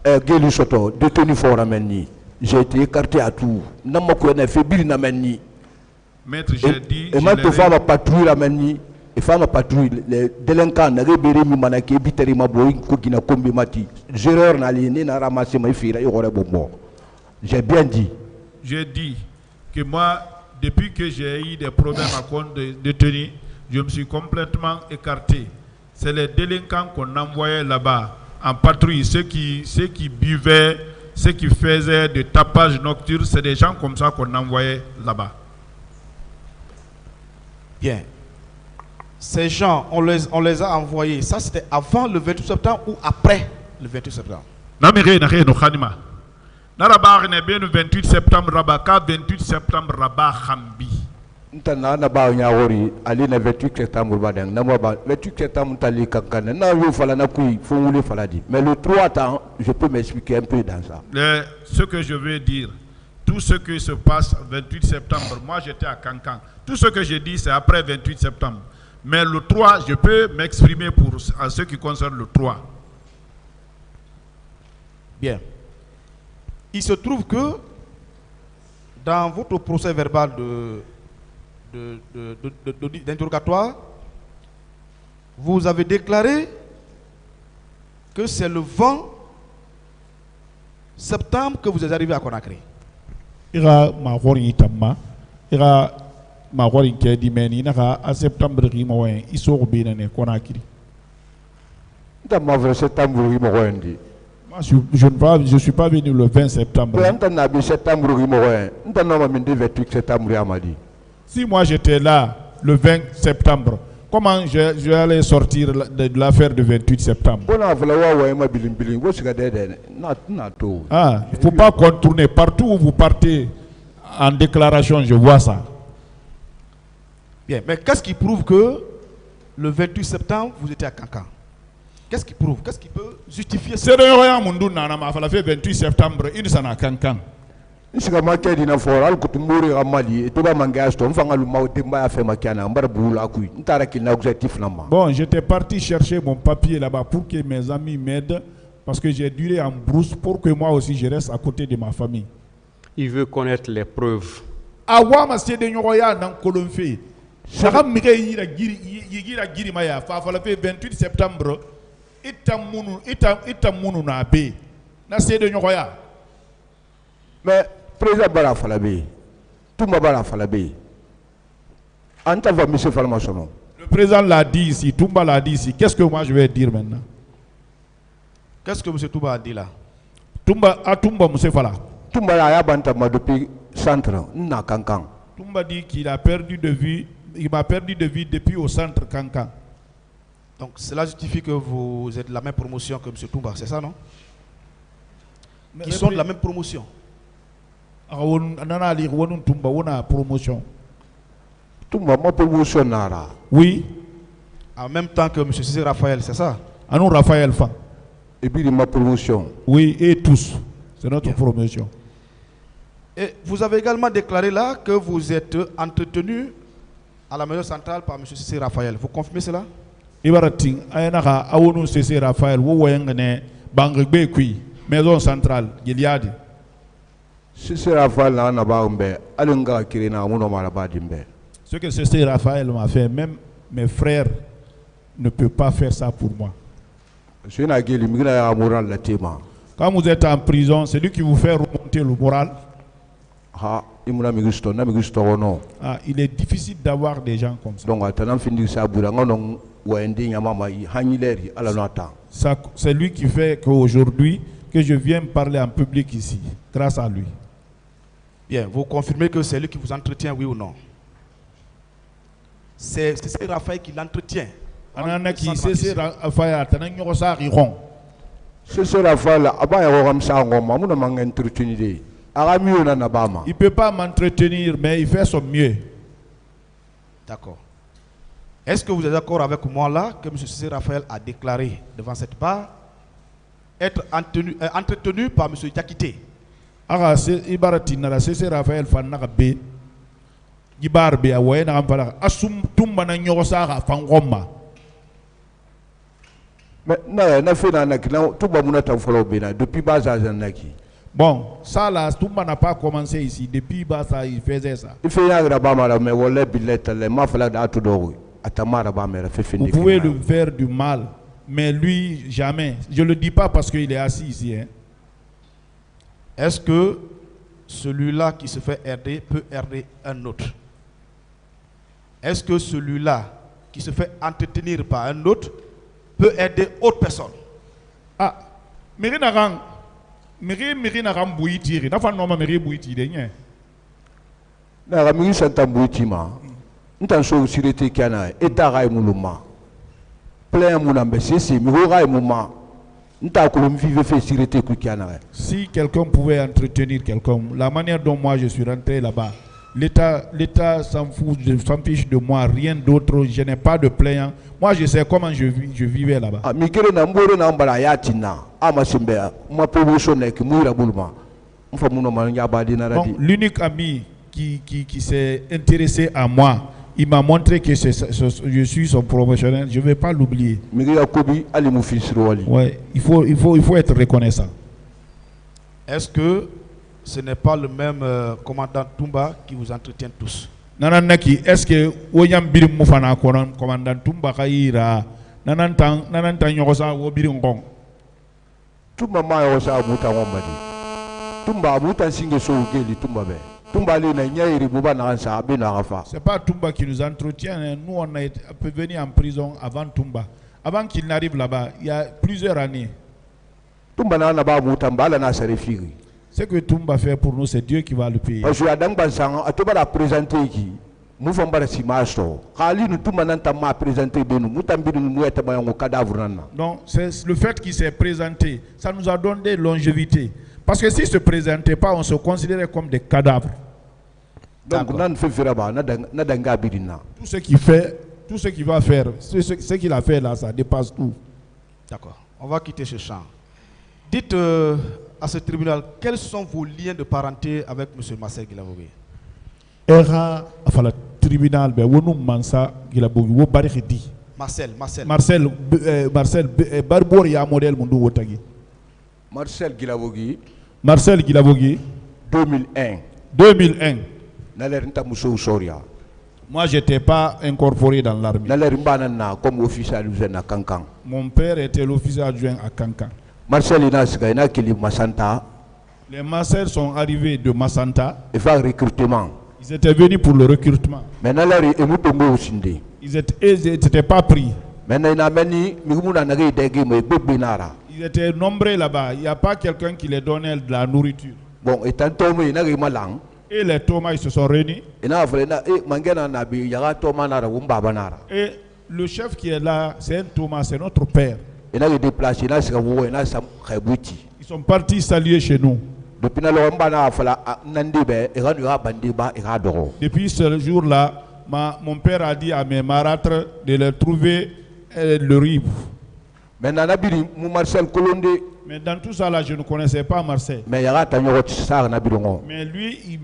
Geli Soto, détenu fort à Menni. J'ai été écarté à tout. Namako n'a fait bir na Menni. Maître, j'ai dit. Et maintenant, il faut patrouille la Menni. Il faut patrouille. Les délinquants n'ont pas mis Manaki, Biteri Maboï, Kokina Kombi Mati. Géreur n'a lié, n'a ramassé ma fille, il y aurait bon. J'ai bien dit. J'ai dit que moi, depuis que j'ai eu des problèmes à compte de détenus, je me suis complètement écarté. C'est les délinquants qu'on envoyait là-bas en patrouille, ceux qui buvaient, ceux qui faisaient des tapages nocturnes, c'est des gens comme ça qu'on envoyait là-bas. Bien. Ces gens, on les a envoyés. Ça, c'était avant le 28 septembre ou après le 28 septembre? Le 28 septembre, Rabaka, 28 septembre, Rabba Khambi. Ntana na ba nyawori ali na 28 septembre badang na ba 28 septembre tali kankana na yo fala na kui fongule fala di. Mais le 3 temps, je peux m'expliquer un peu dans ça. Ce que je veux dire, tout ce qui se passe 28 septembre, moi j'étais à Kankan. Tout ce que j'ai dit, c'est après 28 septembre. Mais le 3, je peux m'exprimer en ce qui concerne le 3. Bien. Il se trouve que dans votre procès verbal d'interrogatoire, vous avez déclaré que c'est le 20 septembre que vous êtes arrivé à Conakry. Ira mahori tamma, ira mahori kedi meni naka a septembre rimoyen iso bina ne Conakry. Tamma vers septembre rimoyen di. Je ne suis pas venu le 20 septembre. Si moi j'étais là le 20 septembre, comment je allais sortir de l'affaire du 28 septembre? Ah, il ne faut pas contourner. Partout où vous partez en déclaration, je vois ça. Bien, mais qu'est-ce qui prouve que le 28 septembre, vous étiez à Kankan? Qu'est-ce qui prouve? Qu'est-ce qui peut justifier ça? C'est de mundu nana ma fala fait 28 septembre une sana kankan. Sika make dina fora al kutumuri amali to ba manga sto mfanga lu mauti mba fait makiana mbara bula ku ntara kilna objectif nama. Bon, j'étais parti chercher mon papier là-bas pour que mes amis m'aident parce que j'ai duré en brousse pour que moi aussi je reste à côté de ma famille. Il veut connaître les preuves. Awa ma se de nyoya nan kolonfe. Saka mike yira giri maya fa fala fait 28 septembre ita munu na be na se de nyoya. Mais président bara falabe Toumba bara falabe anta va monsieur Falmasono. Le président l'a dit ici, Toumba l'a dit ici. Qu'est-ce que moi je vais dire maintenant? Qu'est-ce que M. Toumba a dit là? Toumba monsieur Fala. Toumba ya banta ma depuis centre na kankan. Toumba dit qu'il a perdu de vue, il m'a perdu de vue depuis au centre Kankan. Donc cela justifie que vous êtes de la même promotion que M. Toumba, c'est ça non? Qui sont de la même promotion. Toumba una promotion. Toumba ma promotion nara. Oui. En même temps que M. Cissé Raphaël, c'est ça? Anou Raphaël Fa. Et puis ma promotion. Oui, et tous. C'est notre promotion. Et vous avez également déclaré là que vous êtes entretenu à la maison centrale par M. Cissé Raphaël. Vous confirmez cela? Ibarating ayana awonu Cissé Raphaël wo woyangane bangbe kui maison centrale Gilead. Cissé Raphaël na ba umbe alunga kirina muno mala ba dimbe. Ce que Cissé Raphaël m'a fait, même mes frères ne peuvent pas faire ça pour moi. Quand vous êtes en prison, c'est lui qui vous fait remonter le moral. Ah, il est difficile d'avoir des gens comme ça. C'est lui qui fait qu'aujourd'hui, que je viens parler en public ici, grâce à lui. Bien, vous confirmez que c'est lui qui vous entretient, oui ou non? C'est Raphaël qui l'entretient. C'est Raphaël, il ne peut pas m'entretenir, mais il fait son mieux. D'accord. Est-ce que vous êtes d'accord avec moi là que M. Cissé Raphaël a déclaré devant cette barre être entretenu par M. Diakité? Bon, ça là, Toumba n'a pas commencé ici. Depuis Bassa, il faisait ça. Vous pouvez lui faire du mal, mais lui, jamais. Je ne le dis pas parce qu'il est assis ici. Hein. Est-ce que celui-là qui se fait herder peut herder un autre? Est-ce que celui-là qui se fait entretenir par un autre peut aider autre personne? Ah, Miri na ram bouitiri, na fa noma miri bouitiri nye. Na ramiri santa bouitima. Ntan so sirete kana eta rai muluma. Plein munambe sisi mi ho rai muma. Nta ko vive fait sirete ku kana. Si quelqu'un pouvait entretenir quelqu'un, la manière dont moi je suis rentré là-bas, l'État s'en fiche de moi, rien d'autre, je n'ai pas de plaignant. Moi je sais comment je vivais là-bas. L'unique ami qui s'est intéressé à moi, il m'a montré que je suis son promotionnel, je ne vais pas l'oublier. Ouais, il faut être reconnaissant. Est-ce que ce n'est pas le même commandant Toumba qui vous entretient tous? Nananaki, est-ce que Oyam Birim Moufana commandant Toumba Kaira Nanantan Yosa Wobiringong? Toumba Mayosa Muta Wambadi. Toumba Muta Singe Sougeli Toumba Be. Toumba Lina Yairi Moubana Ansa Benarafa. C'est pas Toumba qui nous entretient. Nous, on est venus en prison avant Toumba. Avant qu'il n'arrive là-bas, il y a plusieurs années. Toumba Nanaba Moutambala Nasarefiri. Ce que Toumba fait pour nous, c'est Dieu qui va le payer. Donc c'est le fait qu'il s'est présenté, ça nous a donné longévité. Parce que s'il ne se présentait pas, on se considérait comme des cadavres. Donc, tout ce qu'il fait, tout ce qu'il va faire, ce qu'il a fait là, ça dépasse tout. D'accord. On va quitter ce champ. Dites à ce tribunal, quels sont vos liens de parenté avec M. Marcel Guilavogui? Era afala tribunal be wonu mansa Guilavogui wo bari di. Marcel Barbor ya modèle mundu wotagi. Marcel Guilavogui 2001 Naler nta muso soria. Moi j'étais pas incorporé dans l'armée. Naler mbana comme officier adjoint à Kankan. Mon père était l'officier adjoint à Kankan. Marcel ina kili Masanta. Les Marcel sont arrivés de Massanta. Et faire recrutement. Ils étaient venus pour le recrutement. Mais Naler emutombo osinde. Ils n'étaient pas pris. Ils étaient nombreux là-bas. Il n'y a pas quelqu'un qui les donnait de la nourriture. Bon, et les Thomas, ils se sont réunis. Et le chef qui est là, c'est un Thomas, c'est notre père. Ils sont partis saluer chez nous. Depuis ce jour-là, mon père a dit à mes marâtres de leur trouver le rive. Mais dans tout ça là, je ne connaissais pas Marcel. Mais lui, il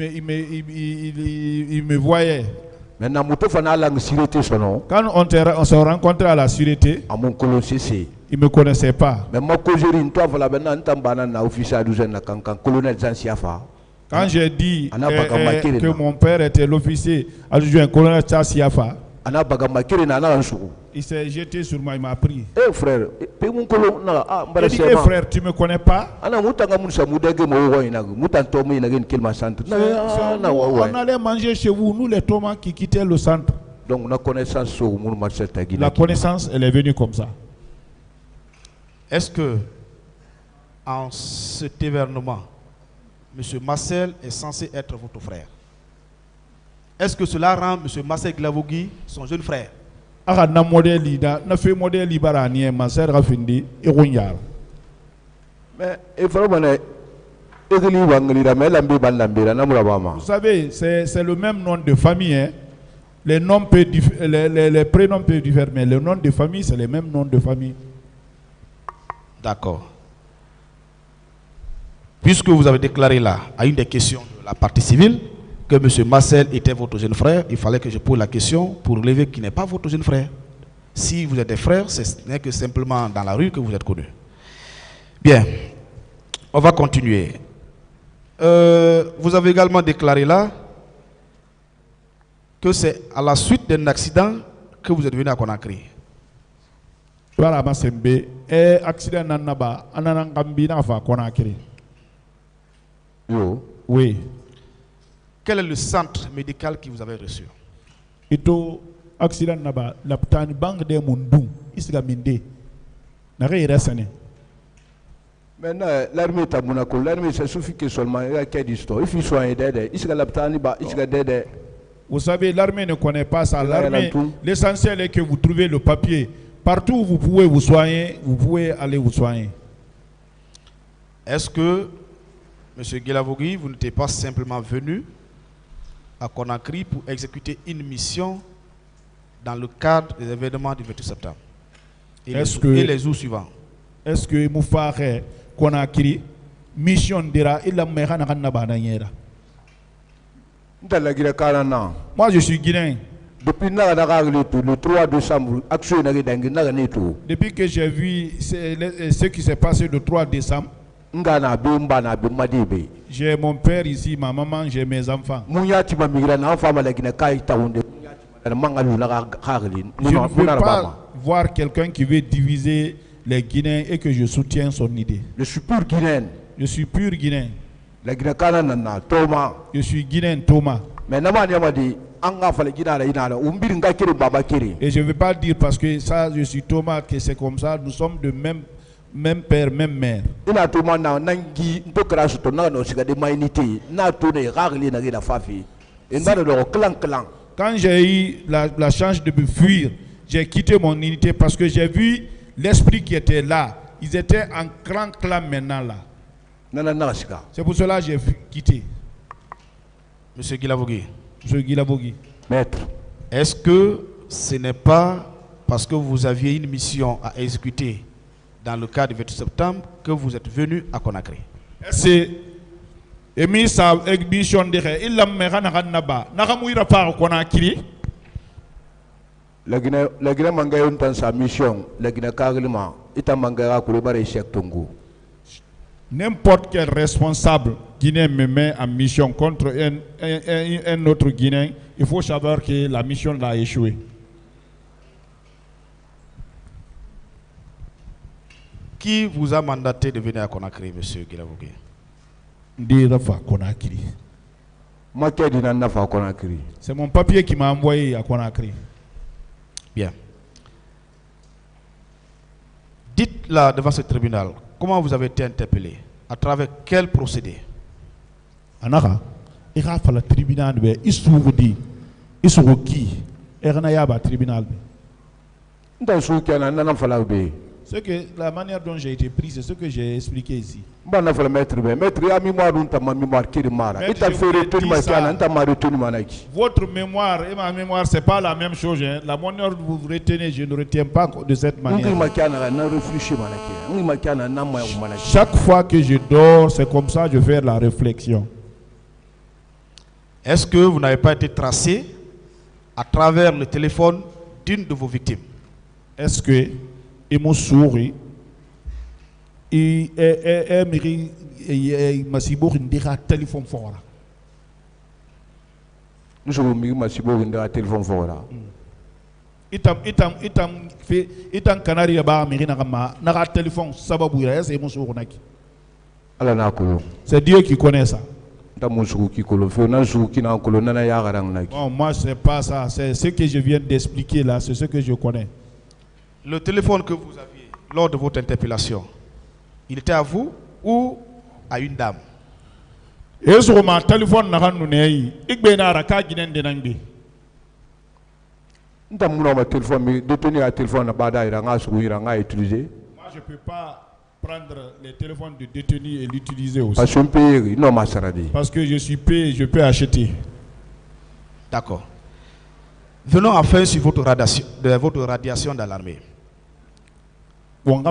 me voyait. Quand on s'est rencontrés à la sûreté, il ne me connaissait pas. Quand j'ai dit que mon père était l'officier adjoint colonel Siafa, il s'est jeté sur moi, il m'a pris. Eh frère, il dit, frère, tu ne me connais pas? On allait manger chez vous, nous les Thomas qui quittaient le centre. Donc la connaissance, elle est venue comme ça. Est-ce que en cet événement, M. Marcel est censé être votre frère? Est-ce que cela rend M. Marcel Guilavogui son jeune frère? Mais vous savez, c'est le même nom de famille. Hein? Les prénoms peuvent différer, mais le nom de famille, c'est le même nom de famille. D'accord. Puisque vous avez déclaré là, à une des questions de la partie civile, que M. Marcel était votre jeune frère, il fallait que je pose la question pour relever qu'il n'est pas votre jeune frère. Si vous êtes des frères, ce n'est que simplement dans la rue que vous êtes connus. Bien, on va continuer. Vous avez également déclaré là que c'est à la suite d'un accident que vous êtes venu à Conakry. Oui. Quel est le centre médical qui vous avez reçu? Accident naba la tani bang de mundu isga minde na re sane. Maintenant l'armée est à Monaco, l'armée ça suffit que seulement il y a qu'il d'histoire. Il faut soigner d'aide, isga la tani ba isga d'aide. Vous savez, l'armée ne connaît pas ça. L'armée, l'essentiel est que vous trouvez le papier. Partout où vous pouvez vous soigner, vous pouvez aller vous soigner. Est-ce que M. Guilavogui, vous n'étiez pas simplement venu à Conakry pour exécuter une mission dans le cadre des événements du 28 septembre et les jours suivants? Est-ce que Moufare Conakry mission dira il a mehana bananiera? Moi je suis guinéen. Depuis le 3 décembre, depuis que j'ai vu ce qui s'est passé le 3 décembre, j'ai mon père ici, ma maman, j'ai mes enfants. Je ne veux pas voir quelqu'un qui veut diviser les Guinéens et que je soutiens son idée. Je suis pur guinéen. Je suis pur guinéen. Je suis guinéen Thomas. Et je ne veux pas dire parce que ça, je suis Thomas, que c'est comme ça. Nous sommes de même père, même mère. Quand j'ai eu la chance de me fuir, j'ai quitté mon unité parce que j'ai vu l'esprit qui était là. Ils étaient en grand clan maintenant là. C'est pour cela que j'ai quitté. Monsieur Guilavogui. Monsieur Guilavogui. Maître. Est-ce que ce n'est pas parce que vous aviez une mission à exécuter dans le cas du 28 septembre, que vous êtes venu à Conakry. C'est emi sa exhibition de il la me kana naba na ka muira pa Conakry. La Guinée mangayon tan sa mission, la Guinée carrément, ita mangara ko bare Cheikh Tongo. N'importe quel responsable guinéen me met en mission contre un autre Guinéen, il faut savoir que la mission a échoué. Qui vous a mandaté de venir à Conakry, monsieur Guilavogui? C'est mon papier qui m'a envoyé à Conakry. Bien. Dites-là devant ce tribunal, comment vous avez été interpellé? À travers quel procédé? Anara, il a fallu le tribunal, il s'ouvrit, il s'ouvrit, il y a un tribunal. C'est que la manière dont j'ai été pris, c'est ce que j'ai expliqué ici. Votre mémoire et ma mémoire, ce n'est pas la même chose. Hein. La manière dont vous retenez, je ne retiens pas de cette manière. Chaque fois que je dors, c'est comme ça que je fais la réflexion. Est-ce que vous n'avez pas été tracé à travers le téléphone d'une de vos victimes? Est-ce que il m'a souri il m'a si beau une téléphone fort. Nous avons mis ma si beau une téléphone fort. Itam canari ba mirina kama na téléphone sababu ya c'est mon souri naki. C'est Dieu qui connaît ça. Bon, moi c'est pas ça, c'est ce que je viens d'expliquer là, c'est ce que je connais. Le téléphone que vous aviez lors de votre interpellation, il était à vous ou à une dame? Et sur mon téléphone, je suis je ne peux pas prendre les téléphones de détenus et l'utiliser aussi. Parce que je suis payé, je peux acheter. D'accord. Venons enfin sur votre radiation dans l'armée. Quels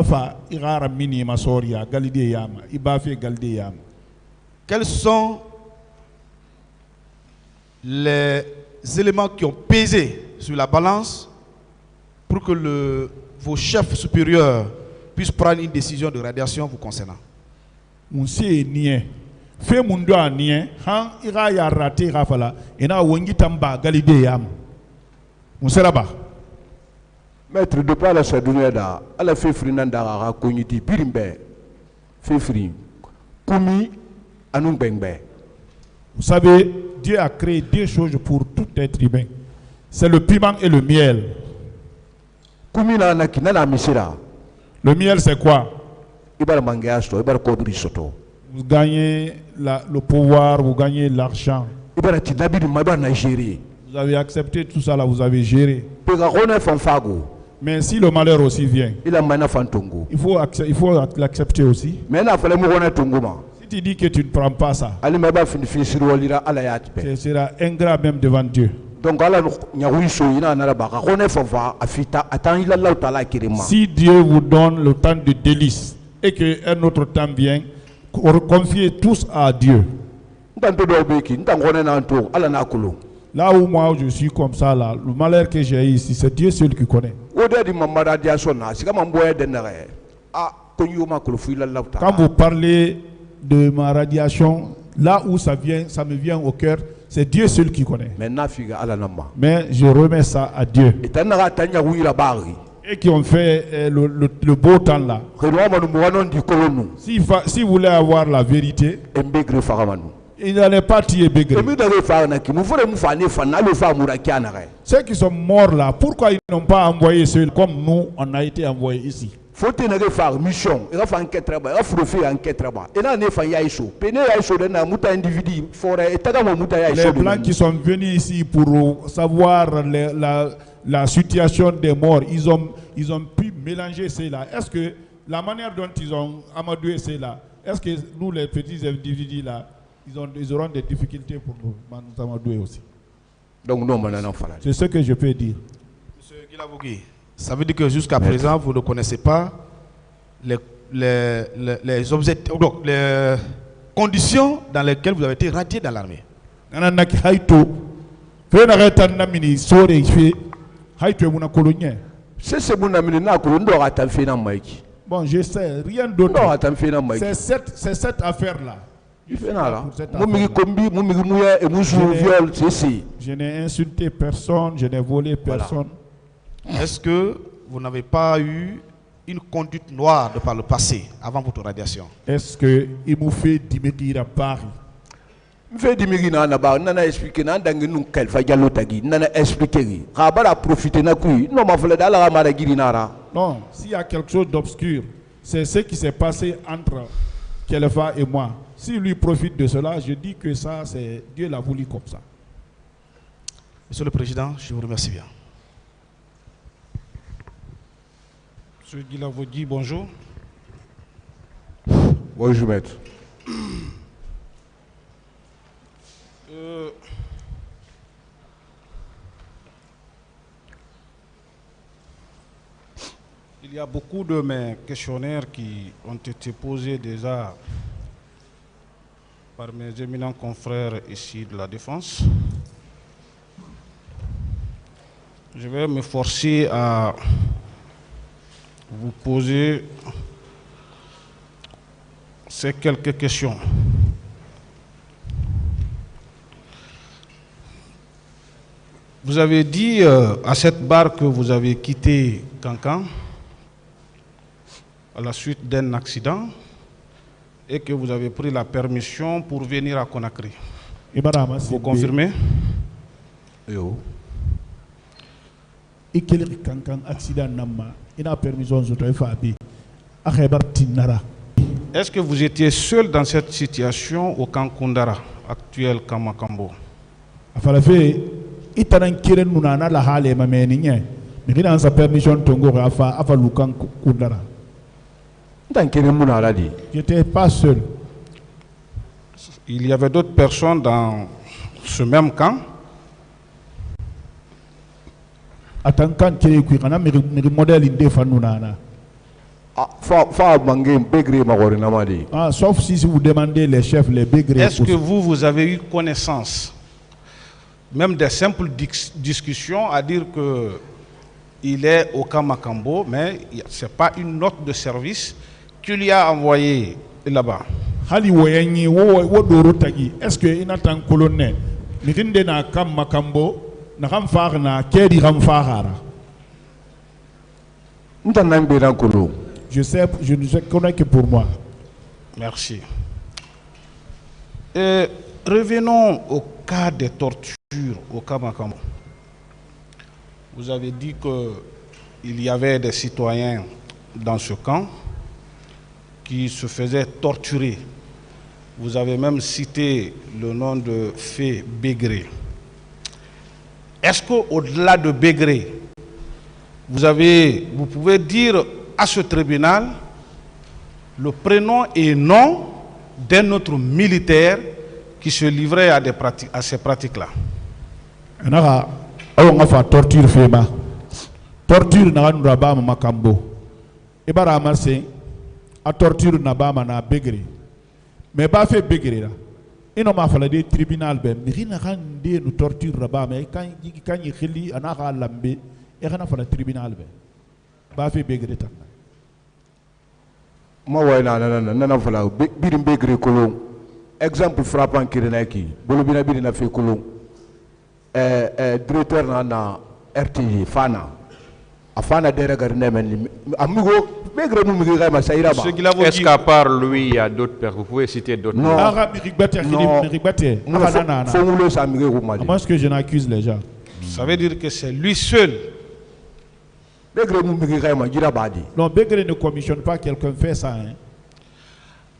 sont les éléments qui ont pesé sur la balance pour que vos chefs supérieurs puissent prendre une décision de radiation vous concernant? Maître de pas la sadunia da ala fefri nanda ga konyiti pirimbe fefri kumi anun bengbe. Vous savez, Dieu a créé deux choses pour tout être humain. C'est le piment et le miel. Kumi na nakina na misira. Le miel c'est quoi? Ibar mangasto, ibar kodri soto. Vous gagnez le pouvoir, vous gagnez l'argent. Ibar tidabiri maba na gérer. Vous avez accepté tout ça là, vous avez géré. Pegakona fanfago. Mais si le malheur aussi vient, il faut l'accepter aussi. Si tu dis que tu ne prends pas ça, ce sera ingrat même devant Dieu. Si Dieu vous donne le temps de délice et qu'un autre temps vient, confiez tous à Dieu. Là où moi je suis comme ça, là, le malheur que j'ai ici, c'est Dieu seul qui connaît. Quand vous parlez de ma radiation, là où ça me vient au cœur, c'est Dieu seul qui connaît. Mais je remets ça à Dieu. Et qui ont fait le beau temps là. Si vous voulez avoir la vérité, il n'allait pas tuer Bégré. Ceux qui sont morts là, pourquoi ils n'ont pas envoyé ceux comme nous, on a été envoyés ici? Les blancs qui sont venus ici pour savoir la situation des morts, ils ont pu mélanger cela. Est-ce que la manière dont ils ont amadoué cela, est-ce que nous les petits individus là, ils auront des difficultés pour nous amadouer aussi? Donc non, c'est ce que je peux dire. Monsieur Guilavogui, ça veut dire que jusqu'à présent, vous ne connaissez pas les conditions dans lesquelles vous avez été radié dans l'armée. Bon, je sais, rien d'autre. C'est cette affaire-là. Je n'ai insulté personne, je n'ai volé personne. Voilà. Est-ce que vous n'avez pas eu une conduite noire de par le passé, avant votre radiation? Est-ce qu'il m'a fait dimir à Paris? Non, s'il y a quelque chose d'obscur, c'est ce qui s'est passé entre Kelfa et moi. Si lui profite de cela, je dis que ça, c'est Dieu l'a voulu comme ça. Monsieur le Président, je vous remercie bien. Monsieur Guilavogui, bonjour. Bonjour, maître. Il y a beaucoup de mes questionnaires qui ont été posés déjà par mes éminents confrères ici de la Défense. Je vais me forcer à vous poser ces quelques questions. Vous avez dit à cette barre que vous avez quitté Kankan à la suite d'un accident et que vous avez pris la permission pour venir à Conakry. Vous confirmez? Est-ce que vous étiez seul dans cette situation au camp Koundara, actuel camp Makambo? J'étais pas seul. Il y avait d'autres personnes dans ce même camp. Sauf si vous demandez les chefs, les bégrés. Est-ce que vous avez eu connaissance, même des simples discussions, à dire que il est au camp Makambo, mais ce n'est pas une note de service qu'il y a envoyé là-bas? Est-ce que il a un colonel? Je ne connais que pour moi. Merci. Et revenons au cas des tortures au camp Makambo. Vous avez dit qu'il y avait des citoyens dans ce camp qui se faisaient torturer. Vous avez même cité le nom de Fé Bégré. Est-ce qu'au-delà de Bégré, vous pouvez dire à ce tribunal le prénom et nom d'un autre militaire qui se livrait à ces pratiques-là? Torture fema. Torture na raba Makambo. Ibara amarse a torture na ba na Bégré. Mais pas fait Bégré là. Il n'a pas fallu des tribunal ben. Mais il n'a pas de nous torture raba mais quand il khili anaka lambe et quand il fallu tribunal ben. Pas fait Bégré ta. Moi ouais na fallu birim Bégré kolon. Exemple frappant kirenaki. Bolobina birina fait kolon. Directeur na RTG Fana Afana derrière Nemen amigo Bégré nous me ma saïra. Est-ce qu'à part lui il y a d'autres personnes? Vous pouvez citer d'autres? Non. Moi ce que je n'accuse les gens. Ça veut dire que c'est lui seul. Non, Bégré ne commissionne pas quelqu'un fait ça. Hein.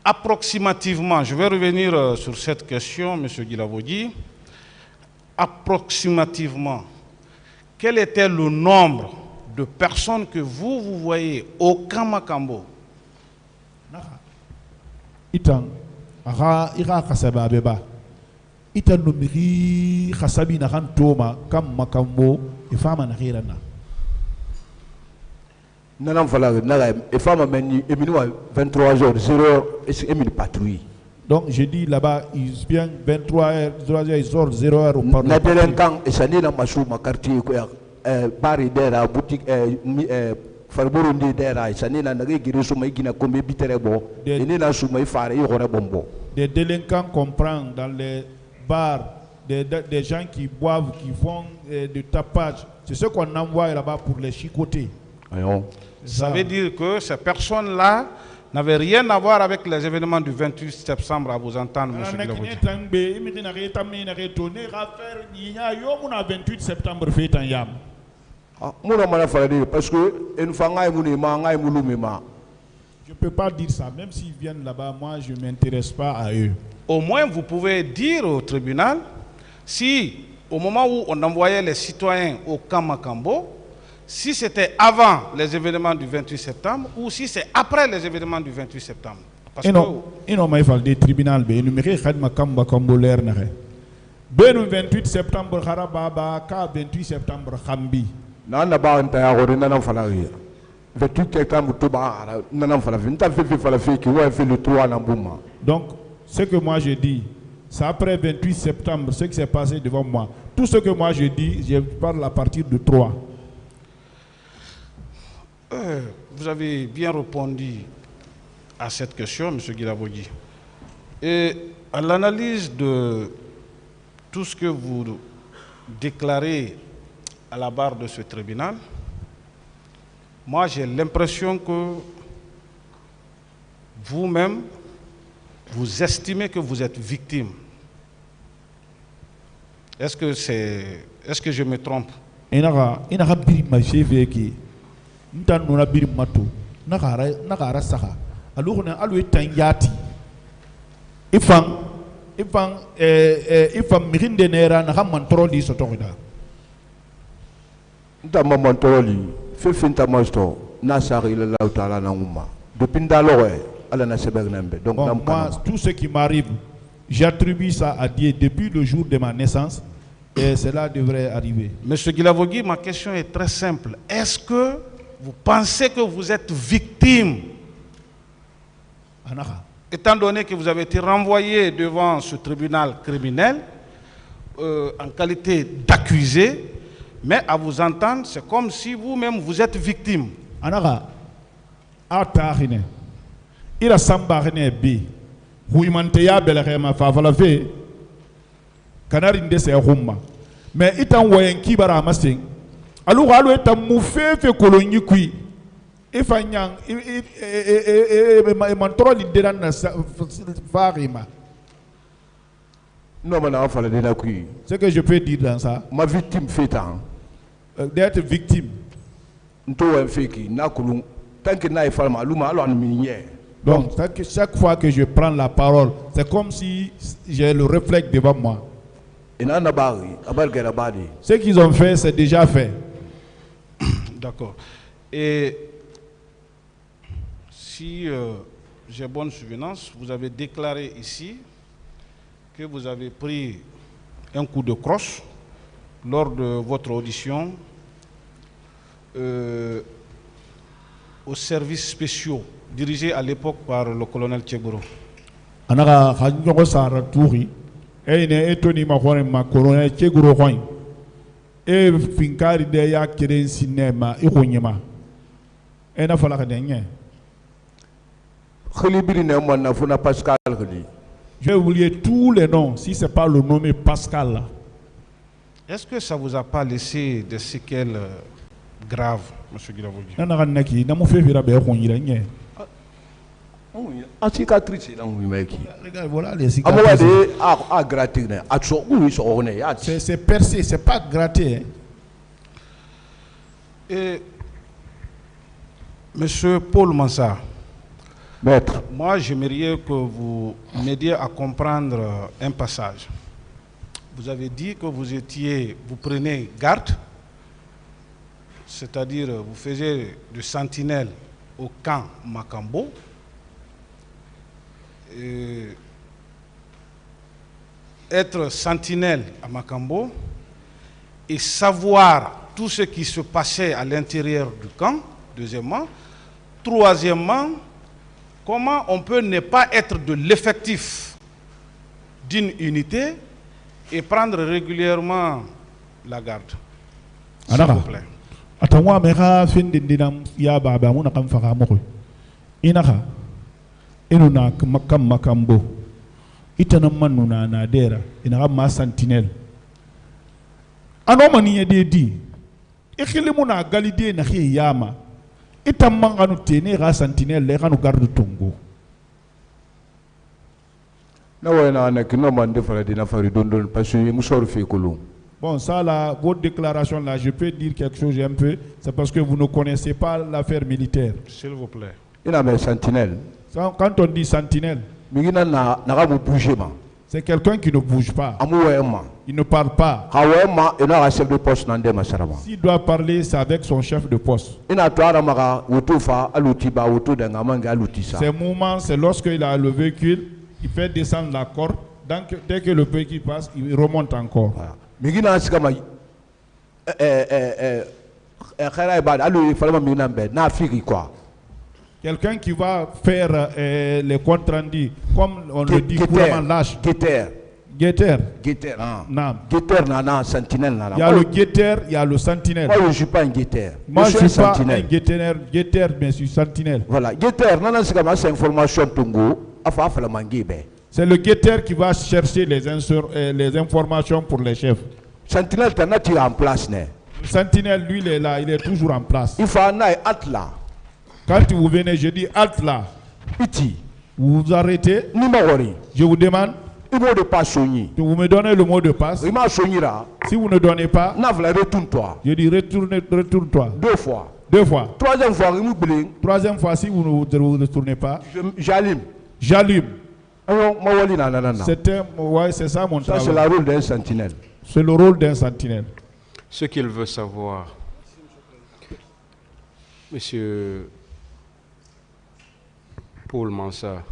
Approximativement, je vais revenir sur cette question, M. Guilavogui. Approximativement, quel était le nombre de personnes que vous voyez au camp Makambo? Itan, ira kasaba beba. Itan numiri kasabi na kan toma kam Makambo ifama na hirana. Nanam fala naga e femme meni e minua 23h 0h et mi patrouille. Donc je dis là-bas ils viennent 23h 0h ils sortent 0h au pardon. Na delenkan e sanina masu ma quartier ko ya bari dera boutique farburundi dera e sanina nagi girisu mai gina kombe bitere bo e ni na su mai fare yi gore bombo. Des délinquants comprennent dans les bars des gens qui boivent, qui font du tapage. C'est ce qu'on envoie là-bas pour les chicoter. Ça veut dire que ces personnes-là n'avaient rien à voir avec les événements du 28 septembre, à vous entendre, M. Guilavogi. Parce que je ne peux pas dire ça, même s'ils viennent là-bas, moi je ne m'intéresse pas à eux. Au moins, vous pouvez dire au tribunal, si au moment où on envoyait les citoyens au camp Makambo, si c'était avant les événements du 28 septembre ou si c'est après les événements du 28 septembre. Parce que il n'y a pas de tribunal, il n'y a pas de Makambo l'air. Le 28 septembre, le 28 septembre, Khambi. Non, n'a pas un tailleur, n'a pas fallu. 28 septembre, n'a pas fallu le 3 en Bouma. Donc, ce que moi je dis, c'est après 28 septembre, ce qui s'est passé devant moi. Tout ce que moi je dis, je parle à partir de 3. Vous avez bien répondu à cette question, M. Guilavogi. Et à l'analyse de tout ce que vous déclarez à la barre de ce tribunal, moi j'ai l'impression que vous-même, vous estimez que vous êtes victime. Est-ce que je me trompe? Ntanuna bir mato nakara saka alugna alwe tanyati ifam mirinde nera na mantroli sotoida ndama mantroli fefinta masto na sari la taala na nguma depuis ndalowe ala na sebegnembe donc moi tout ce qui m'arrive j'attribue ça à Dieu depuis le jour de ma naissance et cela devrait arriver. Monsieur Guilavogi, ma question est très simple. Est-ce que vous pensez que vous êtes victime, étant donné que vous avez été renvoyé devant ce tribunal criminel en qualité d'accusé, mais à vous entendre, c'est comme si vous-même vous êtes victime. Anara, atahine, ira sambarine bi, huimanteya belerema favalave, kanarinde se rumma, mais itan wayen kibara masing. Alors, alors, est un moufé fait colonie qui est fagnant et m'entrant l'idée dans Farima. Non, mais non, fallait dire qui. Ce que je peux dire dans ça. Ma victime fait un. D'être victime. Nto fait qui n'a que tant que n'a pas mal, alors on minier. Donc, chaque fois que je prends la parole, c'est comme si j'ai le réflexe devant moi. Ce qu'ils ont fait, c'est déjà fait. D'accord. Et si j'ai bonne souvenance, vous avez déclaré ici que vous avez pris un coup de crosse lors de votre audition aux services spéciaux dirigés à l'époque par le colonel Tchegouro. E finkari de ya keren sinema e konyema e na fala kadenya khalibiri ne mo na funa Pascal khali. Je vais oublier tous les noms si c'est pas le nommé Pascal là. Est-ce que ça vous a pas laissé des séquelles graves, monsieur Guilavogi? Na na naki na mo fe vira be konyira nye. A cicatrice là on mec. Regarde voilà les cicatrices. A gratter ne a so où ils sont ne ya. C'est percé, c'est pas gratté. Hein. Et monsieur Paul Mansa, maître, moi j'aimerais que vous m'aidiez à comprendre un passage. Vous avez dit que vous prenez garde, c'est-à-dire vous faisiez de sentinelle au camp Makambo. Être sentinelle à Makambo et savoir tout ce qui se passait à l'intérieur du camp Deuxièmement. Troisièmement, comment on peut ne pas être de l'effectif d'une unité et prendre régulièrement la garde? S'il vous plaît. Atangwa meka findinam ya baba muna kam faka moko. Inaka inuna makambo. Itana manuna na dera inaka ma sentinelle. Anomani yedi. Ikilimuna galide na yama. Itamanganu tene ga sentinelle le kanu garde tongo. Na wana na kino mande fara dina fari dondon parce que musor fi kolon. Bon, ça là, votre déclaration là, je peux dire quelque chose un peu, c'est parce que vous ne connaissez pas l'affaire militaire. S'il vous plaît. Il a mis sentinelle. Quand on dit sentinelle, c'est quelqu'un qui ne bouge pas. Il ne parle pas. S'il doit parler, c'est avec son chef de poste. Ces moments, c'est lorsqu'il a le véhicule, il fait descendre la corde. Donc, dès que le véhicule passe, il remonte encore. Voilà. Quelqu'un qui va faire les comptes rendus, comme on le dit couramment, lâche. Guetteur. Sentinelle. Il y a le guetteur, il y a le sentinelle. Moi, je ne suis pas un guetteur. Moi, je ne suis pas un guetteur, mais je suis sentinelle. Voilà. Guetteur, c'est information. C'est le guetteur qui va chercher les informations pour les chefs. Sentinelle, tu es en place. Sentinelle, lui, il est là, il est toujours en place. Il faut en aller là. Quand vous venez, je dis halte là. Vous vous arrêtez. Je vous demande. Vous me donnez le mot de passe. Si vous ne donnez pas, retourne-toi. Je dis retourne-toi. 2 fois. 2 fois. Troisième fois, si vous ne vous retournez pas, j'allume. C'est ça mon travail. C'est le rôle d'un sentinelle. C'est le rôle d'un sentinelle. Ce qu'il veut savoir, Monsieur Paul Mansa,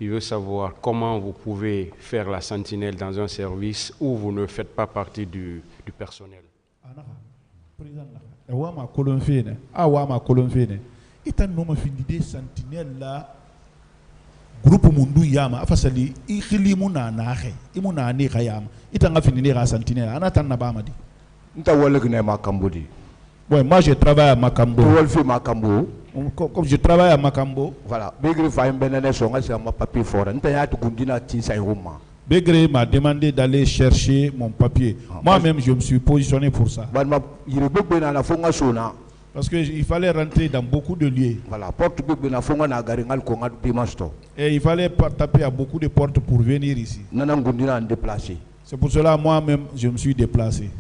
il veut savoir comment vous pouvez faire la sentinelle dans un service où vous ne faites pas partie du personnel. Groupe mundu yama afasali ikhilimu na nahe imuna ne khayama itanga finine ga sentinelle anata na bamadi nta wala gna makambodi. Ouais, moi je travaille à Makambo. Comme je travaille à Makambo. Voilà. Begré m'a demandé d'aller chercher mon papier. Moi-même, je me suis positionné pour ça. Parce qu'il fallait rentrer dans beaucoup de lieux. Voilà. Et il fallait taper à beaucoup de portes pour venir ici. C'est pour cela, moi-même, je me suis déplacé.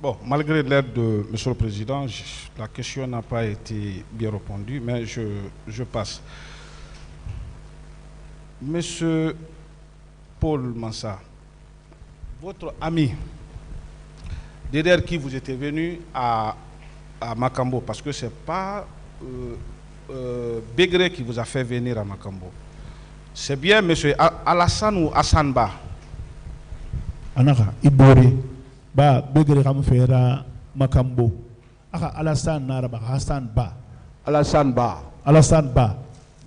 Bon, malgré l'aide de M. le Président, la question n'a pas été bien répondue, mais je passe. Monsieur Paul Mansa, votre ami, derrière qui vous étiez venu à Makambo, parce que ce n'est pas Begré qui vous a fait venir à Makambo. C'est bien M. Alassane ou Hassan Ba? Anaka, Ibori. Ba Begré kam fera Makambo. Aka Alassane Naraba Hassan Ba. Alassane Ba.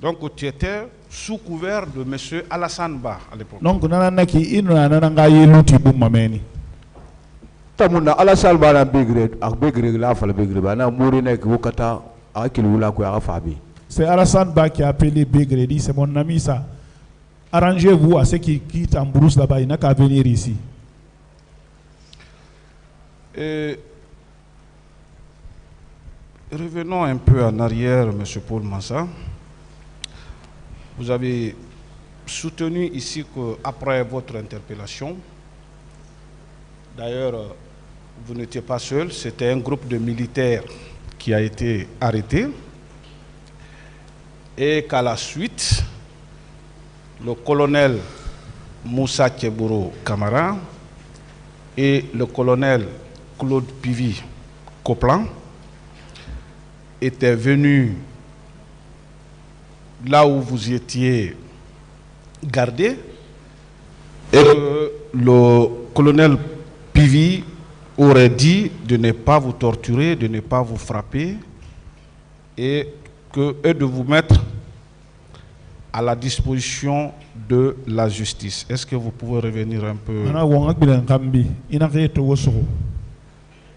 Donc tu étais sous couvert de M. Alassane Ba à l'époque. Donc nanaki inuna nananga yeluti bumameni. Tamuna Alassane Ba na Begré ak Begré la fa Begré ba na mouri nek wukata akil wula ko ya fabi. C'est Alassane Ba qui a appelé Begré, dit c'est mon ami ça. Arrangez-vous à ceux qui quittent en brousse là-bas, il n'a qu'à venir ici. Et revenons un peu en arrière, M. Paul Mansa. Vous avez soutenu ici qu'après votre interpellation, d'ailleurs, vous n'étiez pas seul, c'était un groupe de militaires qui a été arrêté et qu'à la suite, le colonel Moussa Tchebouro Camara et le colonel Claude Pivy Coplan étaient venus là où vous étiez gardé et que le colonel Pivy aurait dit de ne pas vous torturer, de ne pas vous frapper et de vous mettre à la disposition de la justice. Est-ce que vous pouvez revenir un peu?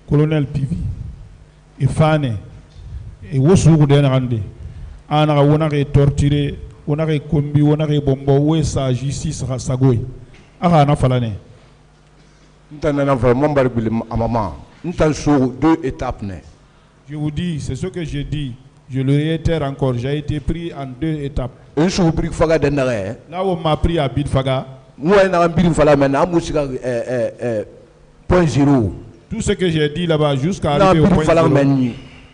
Colonel Pivi, et Fane, et Wosu de Rande, Anna Wonare torturé, Wonare Kombi, Wonare Bombo, Wessa, justice Rasagoi. Arana Falane. Nous avons vraiment à maman. Nous avons 2 étapes. Je vous dis, c'est ce que j'ai dit. Je le réitère encore, j'ai été pris en 2 étapes. Là où on m'a pris à Bidfaga, point zéro. Tout ce que j'ai dit là-bas jusqu'à arriver au point zéro,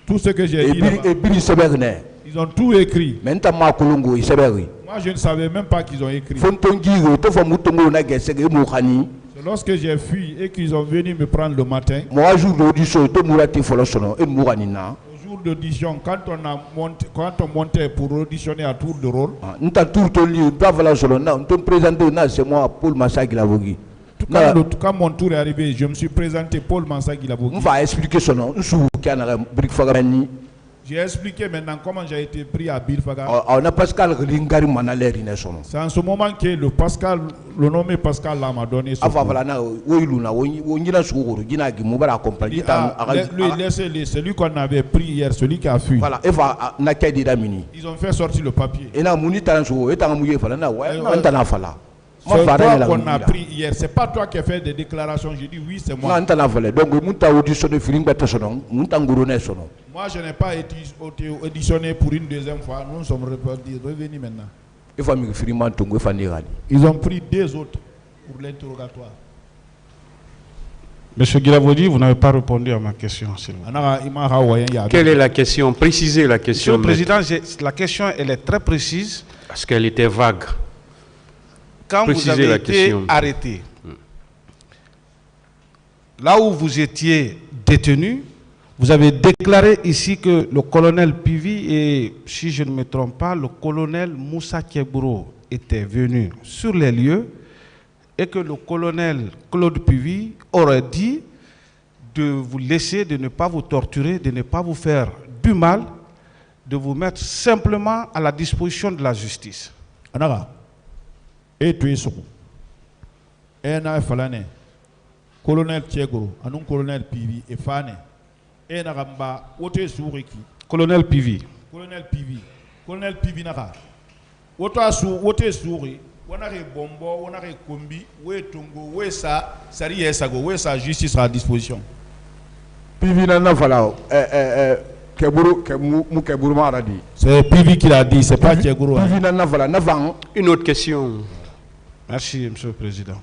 tout ce que j'ai dit là-bas, ils ont tout écrit. Moi, je ne savais même pas qu'ils ont écrit. C'est lorsque j'ai fui et qu'ils ont venu me prendre le matin. Au jour d'audition, quand on montait pour auditionner à tour de rôle, quand mon tour est arrivé, je me suis présenté Paul Mansagui Lavogi. J'ai expliqué maintenant comment j'ai été pris à Bilfaga. C'est en ce moment que le nommé Pascal là m'a donné ce lui, celui qu'on avait pris hier, celui qui a fui. Ils ont fait sortir le papier. C'est toi qu'on a pris hier, c'est pas toi qui as fait des déclarations. J'ai dit oui, c'est moi. Moi, je n'ai pas été auditionné pour une deuxième fois. Nous sommes revenus maintenant. Ils ont pris 2 autres pour l'interrogatoire. Monsieur Guilavodi, vous n'avez pas répondu à ma question. Quelle est la question? Précisez la question. Monsieur le Président, la question elle est très précise. Parce qu'elle était vague. Quand vous avez été arrêté, là où vous étiez détenu, vous avez déclaré ici que le colonel Pivi et, si je ne me trompe pas, le colonel Moussa Keburo était venu sur les lieux et que le colonel Claude Pivi aurait dit de vous laisser, de ne pas vous torturer, de ne pas vous faire du mal, de vous mettre simplement à la disposition de la justice. Anara. Et tu es sous. Et na falane. Colonel Tchegoro, un colonel Pivi et Fane. Et na ramba, ote souriki. Colonel Pivi. Colonel Pivi. Colonel Pivi naka. Ote souri. Wanare bombo, wanare kombi, we tongo, we sa, sari esago, we sa justice à disposition. Pivi na falao. C'est Pivi qui l'a dit, c'est pas Tchegoro. Une autre question. Merci, Monsieur le Président.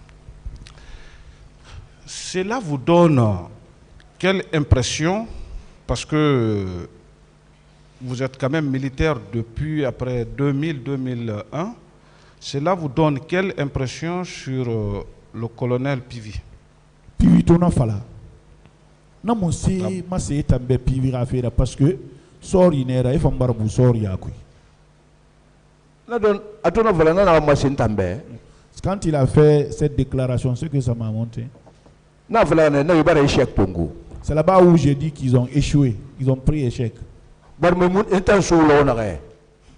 Cela vous donne quelle impression, parce que vous êtes quand même militaire depuis après 2000-2001, cela vous donne quelle impression sur le colonel Pivi? Pivi tona fala. Non, mon c'est ma c'est tambe Pivi a fait parce que sort inera et fambarbu sort yakui. Quand il a fait cette déclaration, ce que ça m'a montré, c'est là-bas où j'ai dit qu'ils ont échoué, ils ont pris échec.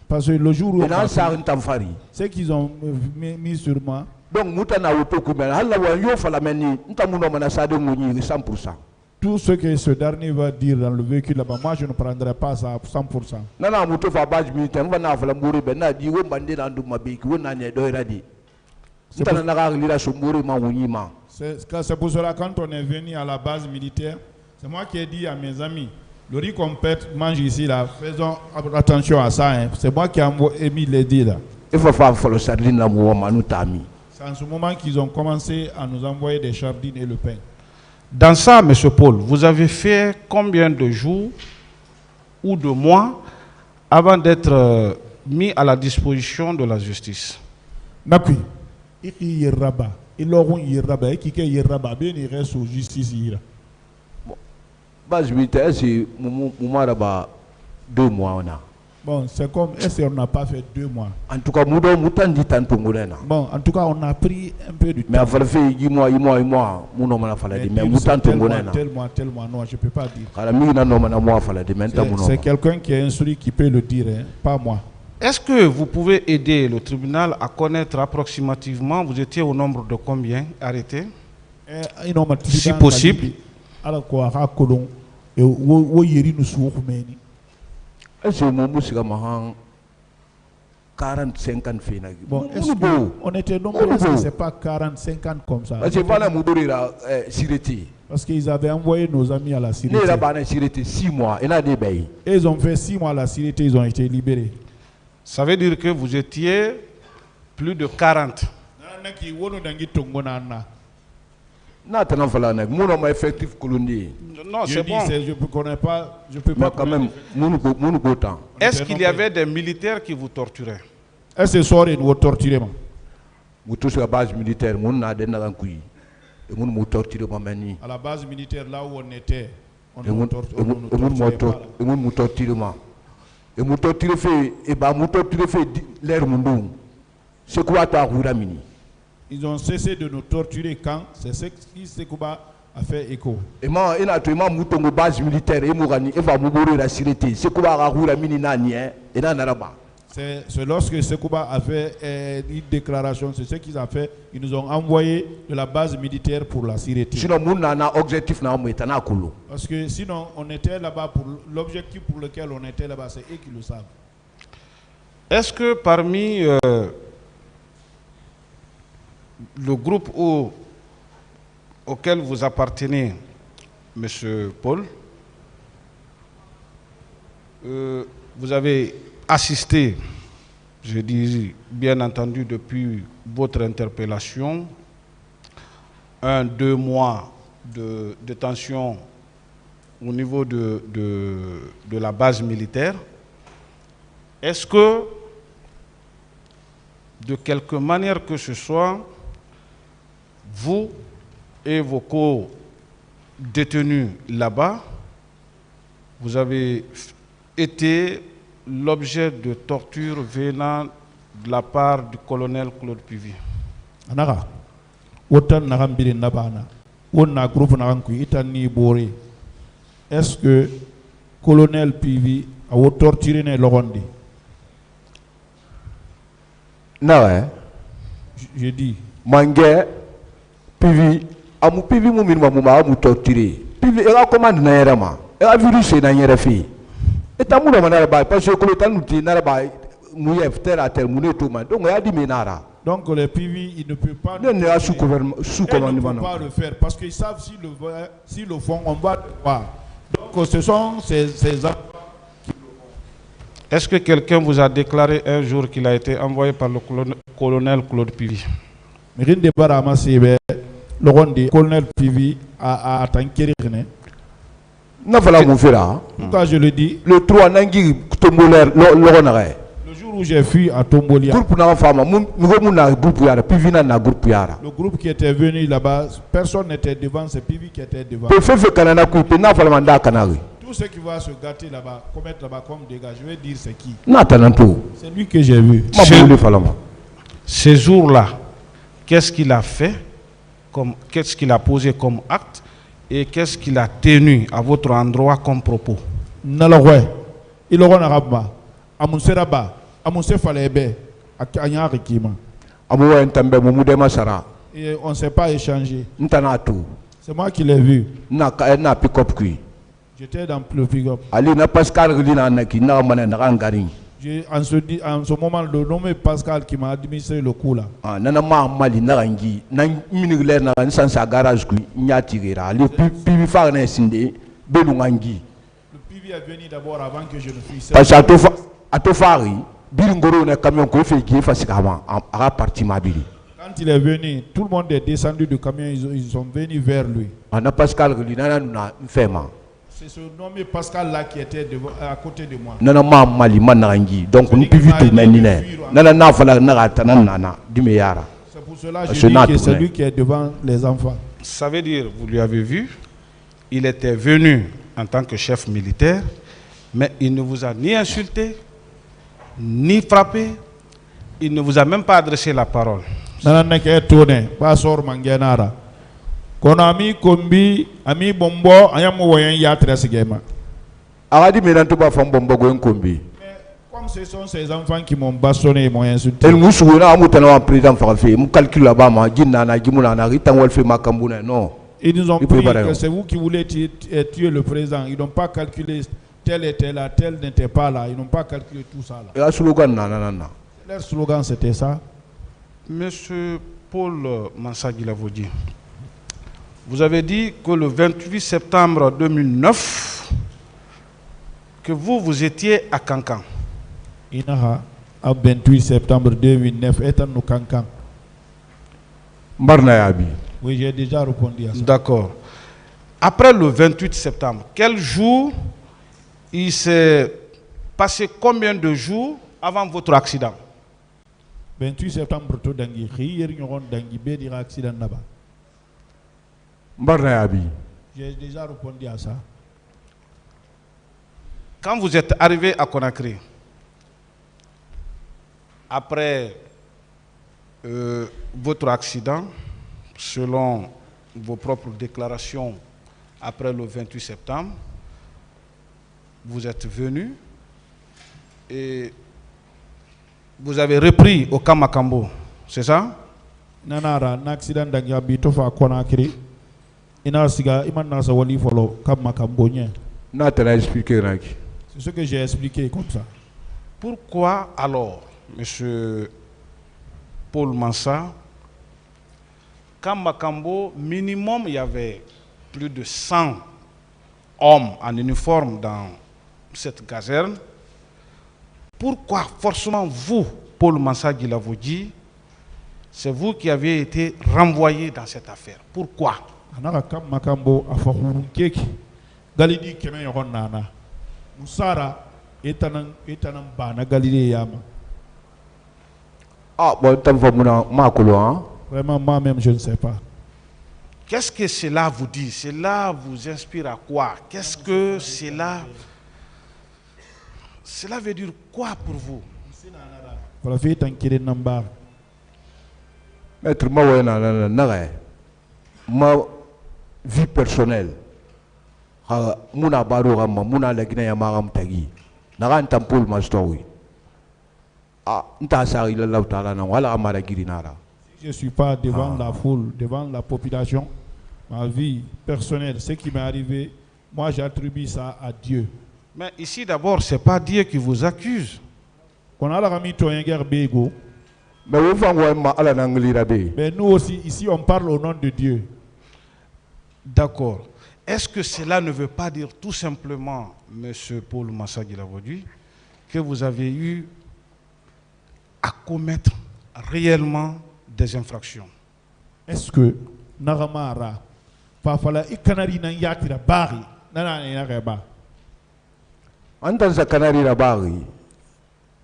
Parce que le jour où c'est qu'ils ont mis sur moi, tout ce que ce dernier va dire dans le véhicule là-bas, moi je ne prendrai pas ça à 100%. C'est pour cela quand on est venu à la base militaire, c'est moi qui ai dit à mes amis, le riz qu'on mange ici là, faisons attention à ça. Hein. C'est moi qui ai mis les dits là. C'est en ce moment qu'ils ont commencé à nous envoyer des sardines et le pain. Dans ça, M. Paul, vous avez fait combien de jours ou de mois avant d'être mis à la disposition de la justice? Napui, il rabat, il aura rabat, il rabat, bien il reste aux justice. Base militaire, c'est 2 mois. Bon, c'est comme, est-ce qu'on n'a pas fait 2 mois? En tout cas, bon, en tout cas, on a pris un peu de temps. Mais il fallait faire 10 mois, mais tel mois, non, je ne peux pas dire. C'est quelqu'un qui est instruit qui peut le dire, hein, pas moi. Est-ce que vous pouvez aider le tribunal à connaître approximativement, vous étiez au nombre de combien arrêtés? Si possible. Est-ce que 40-50 filles? Bon, est-ce qu'on était nombreux, est-ce que c'est pas 40-50 comme ça? Parce qu'ils avaient envoyé nos amis à la Syrie. 6 mois. Et ils ont fait 6 mois à la Syrie, ils ont été libérés. Ça veut dire que vous étiez plus de 40. Non, c'est bon. Je ne connais pas. Je peux pas. Quand même, est-ce qu'il y avait des militaires qui vous torturaient? Est-ce que ça vous torturez? Vous touchez la base militaire, à la base militaire, là où on était, on nous torturait pas. Ils ont cessé de nous torturer quand c'est ce qui Sekouba a fait écho. C'est lorsque Sekouba a fait une déclaration, c'est ce qu'ils ont fait. Ils nous ont envoyé de la base militaire pour la Syrie. Parce que sinon, on était là-bas pour l'objectif pour lequel on était là-bas, c'est eux qui le savent. Est-ce que parmi le groupe auquel vous appartenez, M. Paul, vous avez assisté, je dis bien entendu depuis votre interpellation, 1-2 mois de détention au niveau de la base militaire. Est-ce que, de quelque manière que ce soit, vous et vos co-détenus là-bas, vous avez été l'objet de torture venant de la part du colonel Claude Pivy? Anaka, autant n'agambiri nabana, on a groupe n'aganku itani boré. Est-ce que colonel Pivy a torturé ne Logondi? Non, hein? Je dis. Mangé, Pivy, amu Pivy mu minima mu ma mu torturé. Pivy, elle a commandé na yerama, elle a virus na yerefi. Et tamu na manara ba, parce que le temps nous dit nara ba, mu yef terre à terre, mu ne tout man. Donc il a dit menara. Donc le PV, il ne peut pas. Non, il est sous commandement. Il ne peut pas le faire parce qu'ils savent si le font, on va le voir. Donc ce sont ces enfants qui le font. Est-ce que quelqu'un vous a déclaré un jour qu'il a été envoyé par le colonel Claude Pivy? Mais le colonel Pivy a attaqué. Pourquoi je le dis? Le 3 nangi tomboler l'oronare. Le jour où j'ai fui à Tombolia. Le groupe qui était venu là-bas, personne n'était devant, c'est Pivy qui était devant. Tout ce qui va se gâter là-bas, commettre là-bas comme dégâts, je vais dire c'est qui? C'est lui que j'ai vu. Ces jours-là, qu'est-ce qu'il a fait, qu'est-ce qu'il a posé comme acte et qu'est-ce qu'il a tenu à votre endroit comme propos? Il aura un rabat, à mon seraba, à mon céphalébé, à Kanyarikima. Et on ne s'est pas échangé. C'est moi qui l'ai vu. J'étais dans le pick-up. En ce moment, le nom est Pascal qui m'a administré le coup là. Le PV est venu d'abord avant que je ne fuisse. Quand il est venu, tout le monde est descendu du camion, ils sont venus vers lui. C'est ce nommé Pascal là qui était à côté de moi. Donc nous pouvons tout mener. C'est pour cela que je dis que c'est lui qui est devant les enfants. Ça veut dire, vous lui avez vu, il était venu en tant que chef militaire, mais il ne vous a ni insulté, ni frappé, il ne vous a même pas adressé la parole. Konami kombi ami bombo ayamu woyen ya tresigema. Aradi menanto ba fam bombo goen kombi. Comme ce sont ces enfants qui m'ont bastonné moyen soutien. El musugona amutana président Farafi, mu calcul là-bas ma jinna na jimuna na ritangol fe makambuna non. Ils nous ont pris que c'est vous qui voulez tuer le président. Ils n'ont pas calculé tel était là, tel n'était pas là. Ils n'ont pas calculé tout ça là. Et slogan nanana. Leur slogan c'était ça. Monsieur Paul Mansa Guilavodi, vous avez dit que le 28 septembre 2009, que vous étiez à Kankan. Inaha, à 28 septembre 2009, étant nous Kankan. Barnayabi. Oui, j'ai déjà répondu à ça. D'accord. Après le 28 septembre, quel jour il s'est passé combien de jours avant votre accident? 28 septembre, dangi accident là-bas. J'ai déjà répondu à ça. Quand vous êtes arrivé à Conakry, après votre accident, selon vos propres déclarations, après le 28 septembre, vous êtes venu et vous avez repris au camp Makambo, c'est ça? Nanara, un accident d'Angabitofa à Conakry. C'est ce que j'ai expliqué comme ça. Pourquoi alors, monsieur Paul Mansa, quand Makambo, minimum, il y avait plus de 100 hommes en uniforme dans cette caserne, pourquoi forcément vous, Paul Mansa Guilavodi, c'est vous qui avez été renvoyé dans cette affaire? Pourquoi? Makambo afahuru keki galidi keme yoron nana musara etanang bana galide yama. Ah bon tam famuna makolo hein. Vraiment moi-même je ne sais pas. Qu'est-ce que cela vous dit? Cela vous inspire à quoi? Qu'est-ce que cela veut dire quoi pour vous? Voilà fait tankire namba. Maître Mawena nare. Ma vie personnelle, muna baro ramma muna lagina ya maram tagi naran tampol mastowi ah nta sari la law taala na wala amara girinara. Je suis pas devant la foule, devant la population. Ma vie personnelle, ce qui m'est arrivé, moi j'attribue ça à Dieu. Mais ici d'abord, c'est pas Dieu qui vous accuse. On a la rami to un guerre bego. Mais nous aussi ici on parle au nom de Dieu. D'accord. Est-ce que cela ne veut pas dire tout simplement, monsieur Paul Mansa Guilavodi, que vous avez eu à commettre réellement des infractions? Est-ce que Naramara Fafala Ikanari Nayatira Bari Nana Yareba Antanza Kanari Rabari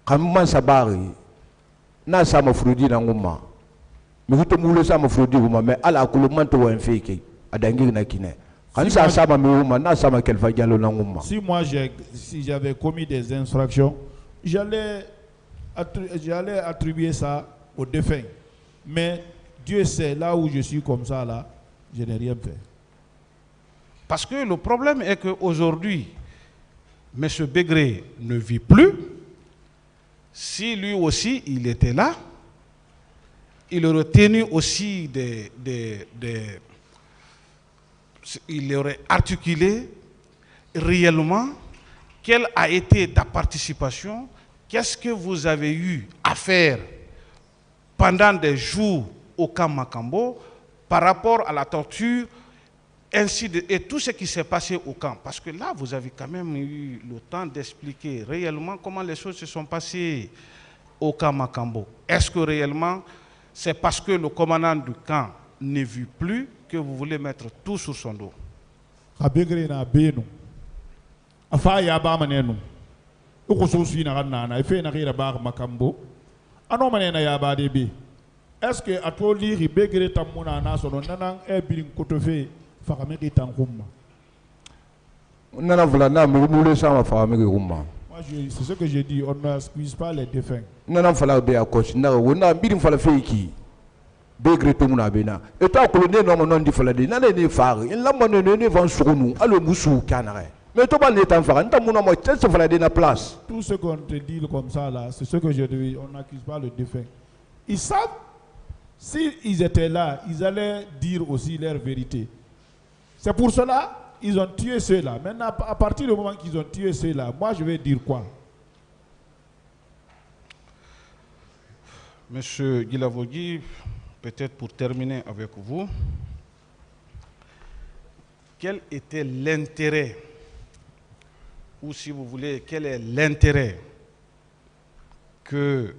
Kaman Sabari Na Sama Frudi Nanguma Mikuto Mule Sama Frudi Huma Me Ala Kulumanto wa Mfeke Adangi Nakine Kanisa Sama Mihuma Na Sama Kelfa Diallo Nanguma. Si moi j'avais commis des infractions, j'allais attribuer ça au défunt. Mais Dieu sait, là où je suis comme ça, là, je n'ai rien fait. Parce que le problème est qu'aujourd'hui, M. Begré ne vit plus. Si lui aussi, il était là, il aurait tenu aussi il aurait articulé réellement quelle a été ta participation, qu'est-ce que vous avez eu à faire pendant des jours au camp Makambo par rapport à la torture et tout ce qui s'est passé au camp. Parce que là, vous avez quand même eu le temps d'expliquer réellement comment les choses se sont passées au camp Makambo. Est-ce que réellement, c'est parce que le commandant du camp ne vit plus que vous voulez mettre tout sur son dos? Est-ce que à toi lire Begré Tamuna Nasono Nanang et Birin Kotofe Farameri Tangouma? Nana Vlana Mule Sama Farameri Ruma. Moi C'est ce que j'ai dit, on n'excuse pas les défunts. Non, non, fala be coach. On a birim fala feki. Begre to muna bena. Et toi colonel non di fala de. Nana ne far. Il la mone ne vend sur nous. Allo musu kanare. Mais toi pas n'étant far. Nta muna mo test fala de na place. Tout ce qu'on te dit comme ça là, c'est ce que je dis. On n'accuse pas le défunt. Ils savent, s'ils étaient là, ils allaient dire aussi leur vérité. C'est pour cela ils ont tué ceux-là. Maintenant, à partir du moment qu'ils ont tué ceux-là, moi je vais dire quoi? Monsieur Guilavogui, peut-être pour terminer avec vous, quel était l'intérêt, ou si vous voulez, quel est l'intérêt que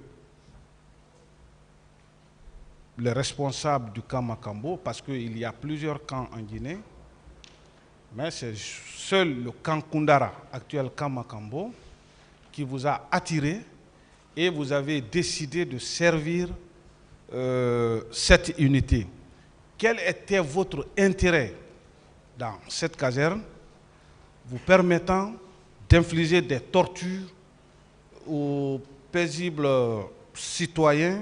les responsables du camp Makambo, parce qu'il y a plusieurs camps en Guinée, mais c'est seul le camp Koundara, actuel camp Makambo, qui vous a attiré et vous avez décidé de servir cette unité. Quel était votre intérêt dans cette caserne vous permettant d'infliger des tortures aux paisibles citoyens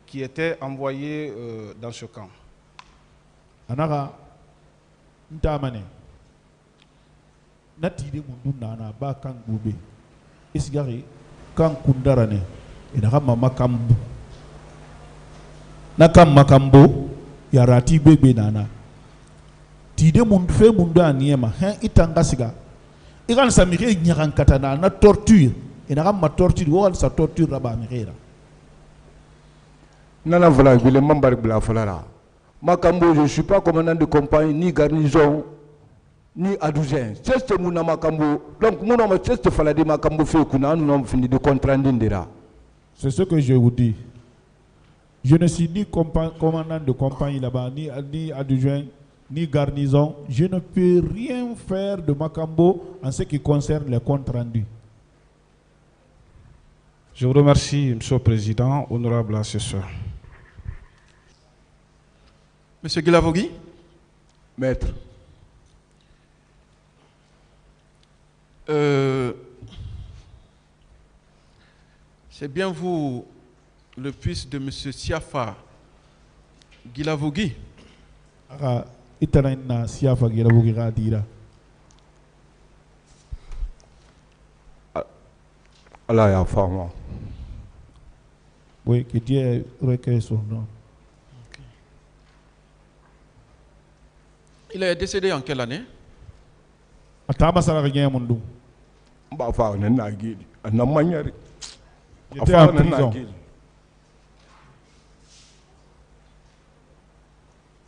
qui étaient envoyés dans ce camp? Anara, Ntamane. Natide mundu nana ba kan gube isgari kan kundarane ina kama makambu na kam makambo ya rati bebe nana tide mundu fe mundu aniema hen itanga siga ikan samire nyakan katana na torture ina kama torture wal sa torture raba mirera Nana voilà le membre bla falara. Makambo, je ne suis pas commandant de compagnie ni garnison ni adjoint. C'est ce mon Makambo. Donc mon nom c'est fala de Makambo fait qu'on nous avons fini de contraindre. C'est ce que je vous dis. Je ne suis ni commandant de compagnie là-bas, ni adjoint, ni garnison. Je ne peux rien faire de Makambo en ce qui concerne les comptes rendus. Je vous remercie, Monsieur le Président, honorable assesseur. Monsieur Guilavogui. Maître. C'est bien vous, le fils de Monsieur Siafa Guilavogui. Siafa Guilavogui radira. Allah ya fama. Oui, que Dieu recueille son nom. Il est décédé en quelle année? J'étais en prison.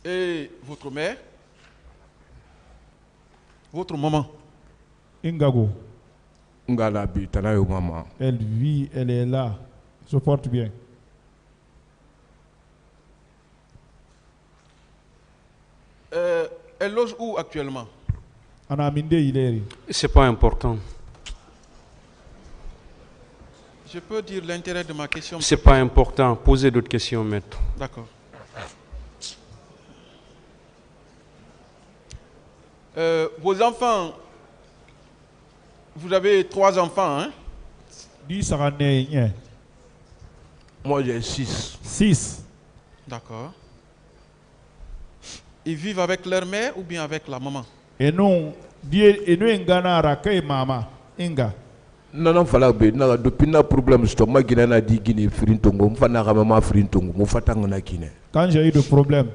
Et votre mère? Votre maman? Ingago. Maman. Elle vit, elle est là. Se porte bien. Elle loge où actuellement? C'est pas important. Je peux dire l'intérêt de ma question? C'est pas important. Posez d'autres questions, maître. D'accord. Vos enfants, vous avez 3 enfants, hein? 10 années. Moi j'ai 6. 6. D'accord. Ils vivent avec leur mère ou bien avec la maman? Et nous, Ngana Raka Mama, Inga. Non, fala be na depuis na problème sto ma Guinée na di Guinée Frintongo mfana ga mama Frintongo mo fatanga na Guinée. Quand j'ai eu le problème,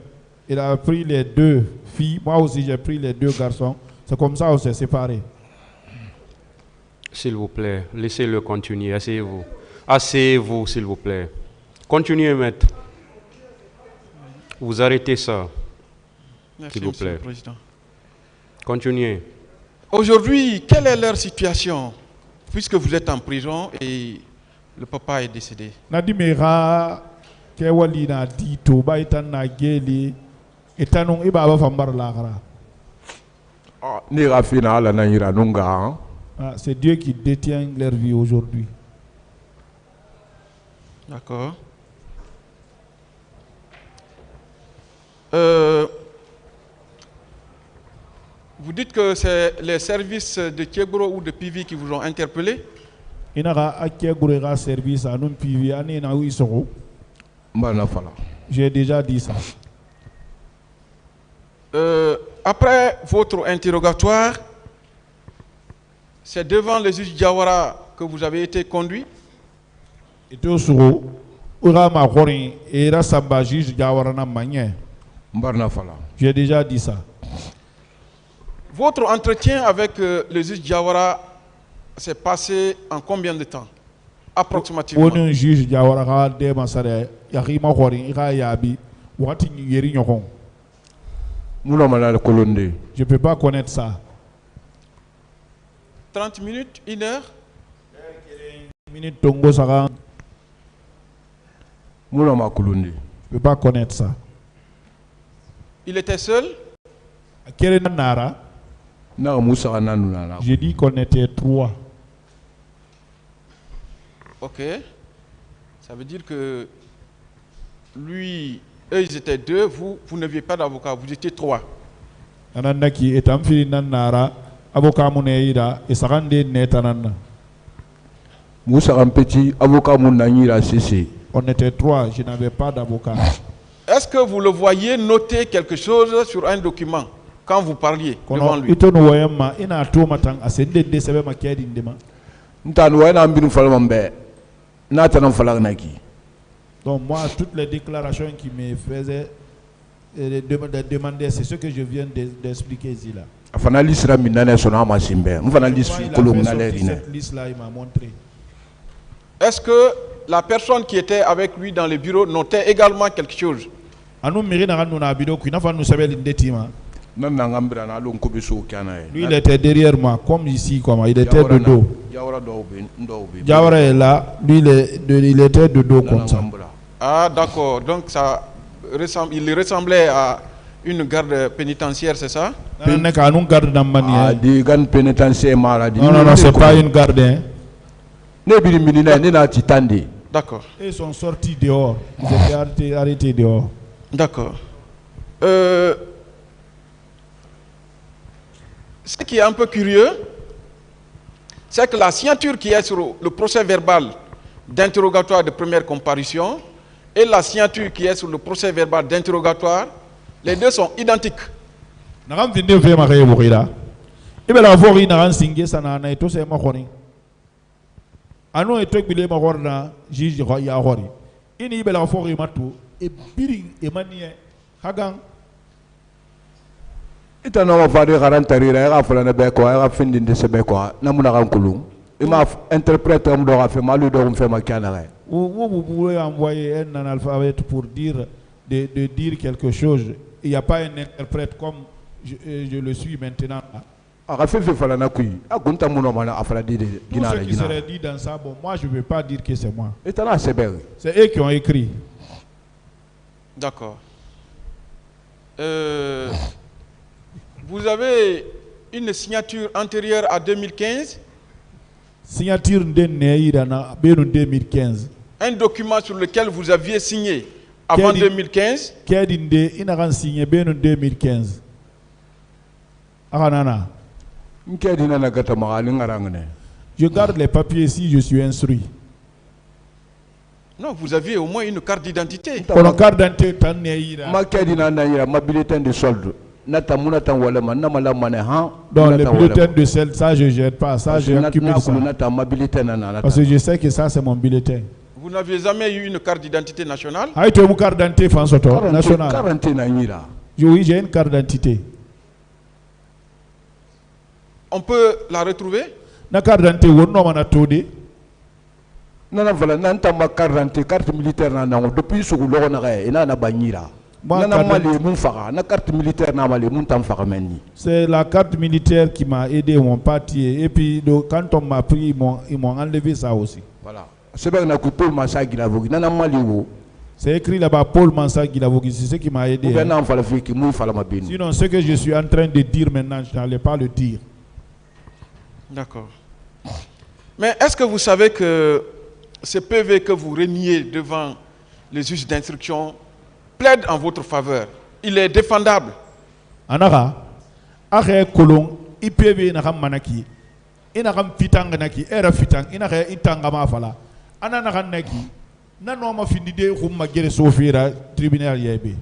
il a pris les 2 filles, moi aussi j'ai pris les 2 garçons. C'est comme ça on s'est séparés. S'il vous plaît, laissez-le continuer. Asseyez-vous. Asseyez-vous, s'il vous plaît. Continuez, maître. Vous arrêtez ça. Merci, s'il vous plaît. Monsieur le Président. Continuez. Aujourd'hui, quelle est leur situation, puisque vous êtes en prison et le papa est décédé? Nadimera kewali na dito ba itana geli itanung ibaba fambar lakara. Ni rafina ala na ira nunga. C'est Dieu qui détient leur vie aujourd'hui. D'accord. Vous dites que c'est les services de Thiebro ou de PV qui vous ont interpellé? service à nous J'ai déjà dit ça. Après votre interrogatoire, c'est devant le juge Diawara que vous avez été conduit? J'ai déjà dit ça. Votre entretien avec le juge Diawara s'est passé en combien de temps? Approximativement. Je ne peux pas connaître ça. 30 minutes, 1 heure? Je ne peux pas connaître ça. Il était seul? J'ai dit qu'on était 3. Ok. Ça veut dire que lui, eux, ils étaient 2, vous n'aviez pas d'avocat, vous étiez 3. On était 3, je n'avais pas d'avocat. Est-ce que vous le voyez noter quelque chose sur un document quand vous parliez devant lui? Donc moi, toutes les déclarations qui me faisaient demander, c'est ce que je viens d'expliquer ici là. Cette liste-là, il m'a montré. Est-ce que la personne qui était avec lui dans le bureau notait également quelque chose? Lui, il était derrière moi, comme ici, il était de dos. Diawara est là, lui, il était de dos comme ça. Ah, d'accord. Donc, il ressemblait à une garde pénitentiaire, c'est ça? Non, non, c'est pas une garde. Hein. D'accord. Ils sont sortis dehors. Ils étaient arrêtés dehors. D'accord. Ce qui est un peu curieux, c'est que la signature qui est sur le procès verbal d'interrogatoire de première comparution et la signature qui est sur le procès verbal d'interrogatoire, les deux sont identiques. Vous pouvez envoyer un analphabète pour dire dire quelque chose. Il n'y a pas un interprète comme je le suis maintenant. Tout ce qui serait dit dans ça, bon, moi je ne veux pas dire que c'est moi. C'est eux qui ont écrit. D'accord. Vous avez une signature antérieure à 2015? Signature de 2015. Un document sur lequel vous aviez signé avant 2015? Signé 2015. Je garde les papiers si je suis instruit. Non, vous aviez au moins une carte d'identité. Une carte d'identité. Ma bulletin de solde. Donc le bulletin de solde, ça je ne jette pas. Ça je accumule ça. Parce que je sais que ça c'est mon bulletin. Vous n'aviez jamais eu une carte d'identité nationale? Tu as une carte d'identité nationale? Oui, j'ai une carte d'identité. On peut la retrouver? Na carte d'identité carte militaire depuis ce c'est la carte militaire qui m'a aidé mon parti et puis quand on m'a pris ils m'ont enlevé ça aussi. Voilà. C'est écrit là-bas Paul Mansa Guilavogui, c'est ce qui m'a aidé. Sinon ce que je suis en train de dire maintenant, je n'allais pas le dire. D'accord. Mais est-ce que vous savez que ce PV que vous reniez devant les juges d'instruction plaide en votre faveur? Il est défendable. Anara, ahe kolon IPV na manaki. ina kam fitang naki era fitang ina kaya itanga ma fala ana na kan naki na no ma findi de khumma gere sofira tribunal yebe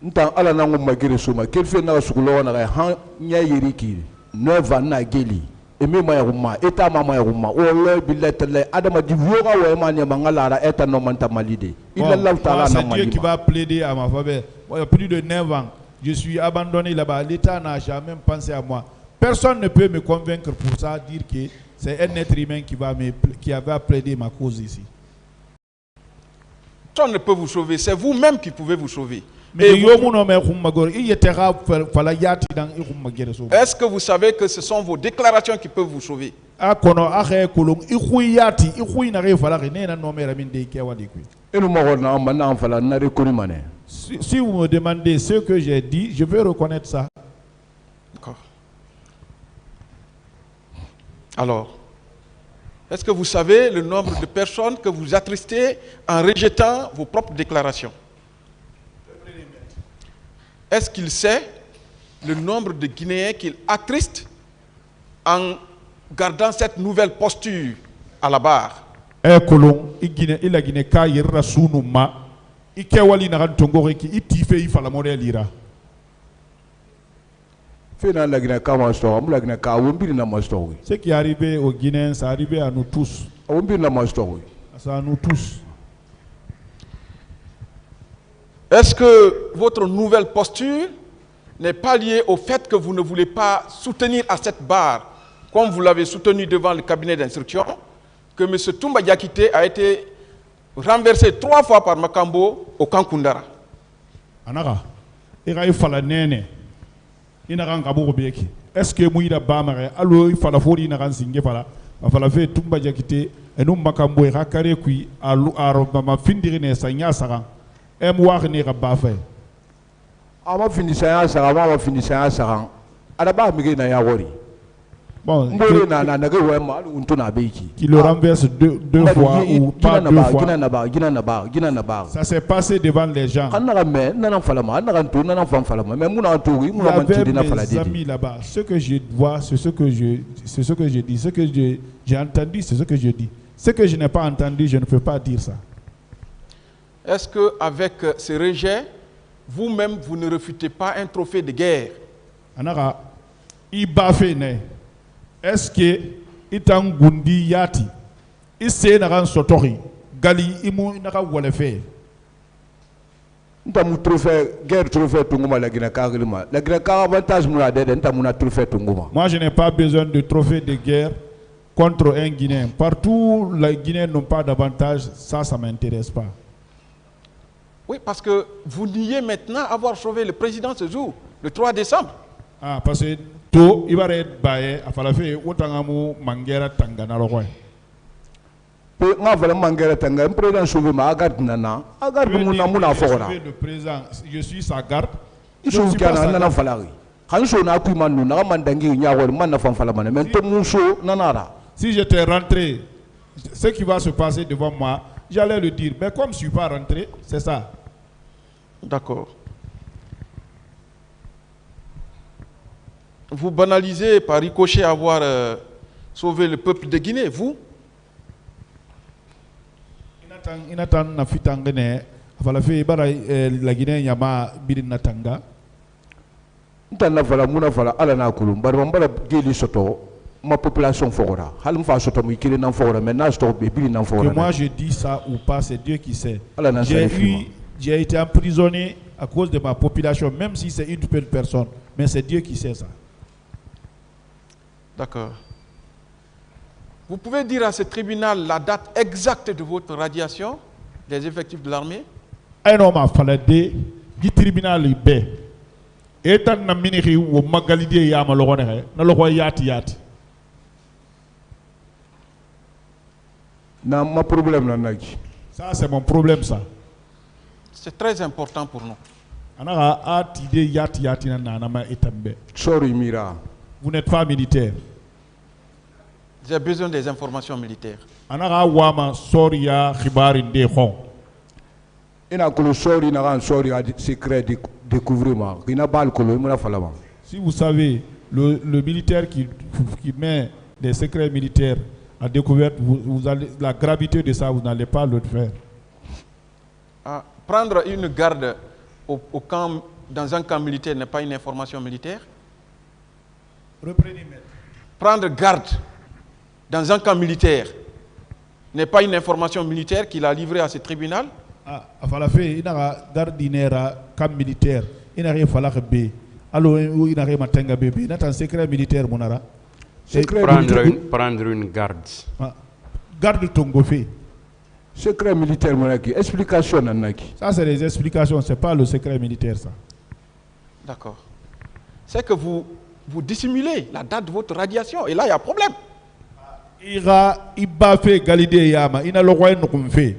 ntan ala na ngumma gere soma kelfe na sukulo na ga han nya yiriki nova na geli emi ma yaguma eta mama yaguma o lo billahi adama di voga wa ma ne mangala eta no manta malide illa Allah taala na malide. C'est Dieu qui va plaider à ma faveur. Il y a plus de 9 ans, je suis abandonné là-bas. L'État n'a jamais pensé à moi. Personne ne peut me convaincre pour ça, dire que c'est un être humain qui va plaider ma cause ici. Personne ne peut vous sauver, c'est vous-même qui pouvez vous sauver. Est-ce que vous savez que ce sont vos déclarations qui peuvent vous sauver? Si vous me demandez ce que j'ai dit, je veux reconnaître ça. D'accord. Alors, est-ce que vous savez le nombre de personnes que vous attristez en rejetant vos propres déclarations? Est-ce qu'il sait le nombre de Guinéens qu'il attriste en gardant cette nouvelle posture à la barre? Ce qui est arrivé aux Guinéens, ça arrivé à nous tous. Ça à nous tous. Est-ce que votre nouvelle posture n'est pas liée au fait que vous ne voulez pas soutenir à cette barre, comme vous l'avez soutenu devant le cabinet d'instruction, que M. Toumba Diakité a été renversé 3 fois par Makambo au camp Koundara? Est-ce que Mouida Bamare, alors il fallait faire une ransingue, il fallait faire Toumba Diakité, et nous Makambo et Rakare, qui a finiré Sanya Saran. Ama fini saya saran, ama fini saya saran. Adaba mige na ya wori. Bon, qui le renverse deux fois ou pas 2 fois. Ça s'est passé devant les gens. Il y avait mes amis là-bas. Ce que je vois, c'est ce que je dis. Ce que j'ai entendu, c'est ce que je dis. Ce que je n'ai pas entendu, je ne peux pas dire ça. Est-ce qu'avec ce rejet, vous-même, vous ne refutez pas un trophée de guerre? Est-ce que Itangundi Yati, Isse Naran Sotori, Gali Imu Naka Walefe? Ntamu trophée, guerre trophée Tunguma la Guinée-Carima. La Guinée-Carima avantage Moulade, Ntamuna trophée Tunguma. Moi, je n'ai pas besoin de trophée de guerre contre un Guinéen. Partout, les Guinéens n'ont pas d'avantage. Ça ne m'intéresse pas. Oui, parce que vous niez maintenant avoir sauvé le président ce jour, le 3 décembre. Ah, parce que tout, il va être baillé, il fallait faire autant de mangera tangana le roi. Le président, je suis sa garde. Si j'étais rentré, ce qui va se passer devant moi, j'allais le dire. Mais comme je ne suis pas rentré, c'est ça. D'accord. Vous banalisez par ricochet avoir sauvé le peuple de Guinée, vous? Ma population fera. Que moi je dis ça ou pas, c'est Dieu qui sait. J'ai été emprisonné à cause de ma population, même si c'est une seule personne. Mais c'est Dieu qui sait ça. D'accord. Vous pouvez dire à ce tribunal la date exacte de votre radiation des effectifs de l'armée? Un homme a fallu du tribunal B. Et tant na miniri ou magalidi ya malorone na lo yati yati. Na ma problème na nagi. Ça c'est mon problème ça. C'est très important pour nous. Anara atide yati yati na na ma etambe. Sorry Mira. Vous n'êtes pas militaire. J'ai besoin des informations militaires. Anara wama soria khibari de khon. Ina kolo sori na ran sori secret découvrement. Ina bal kolo mona falama. Si vous savez le militaire qui met des secrets militaires à découverte, vous allez, la gravité de ça, vous n'allez pas le faire. Prendre une garde au camp, dans un camp militaire n'est pas une information militaire? Reprenez, maître. Prendre garde dans un camp militaire n'est pas une information militaire qu'il a livrée à ce tribunal? Il faut faire garde d'inera camp militaire. Il n'a rien fallu faire. Alors, il n'a rien matenga bébé. Il n'a pas un secret militaire, mon ara. Prendre une garde. Garde ton gofé. Secret militaire, mon aki. Explication, nanaki. Ça, c'est des explications. C'est pas le secret militaire, ça. D'accord. C'est que vous dissimulez la date de votre radiation. Et là, il y a problème. Il va faire Galidé Yama. Il n'a le roi de fait.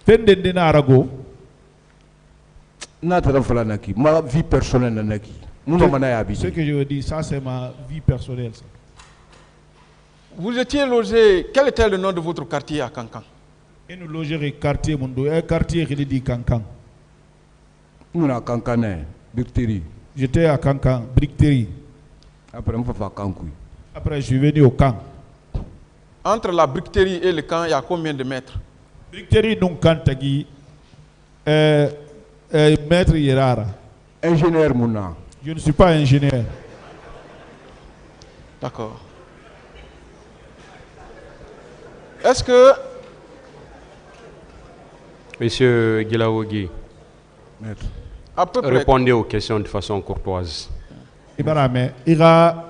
Fendende na arago. Ma vie personnelle, nanaki. Ce que je veux dire, ça, c'est ma vie personnelle. Ça. Vous étiez logé. Quel était le nom de votre quartier à Kankan? Et nous logeons le quartier, mon dos. Un quartier qui dit Kankan. Nous, à Kankan, Bricterie. J'étais à Kankan, Bricterie. Après, on va faire Kankou. Après, je suis venu au camp. Entre la bricterie et le camp, il y a combien de mètres? Bricterie, donc, Kantagi. Maître Yerara. Ingénieur Mouna. Je ne suis pas ingénieur. D'accord. Est-ce que... Monsieur Gilawogi, répondez aux questions de façon courtoise. Ibarame, ira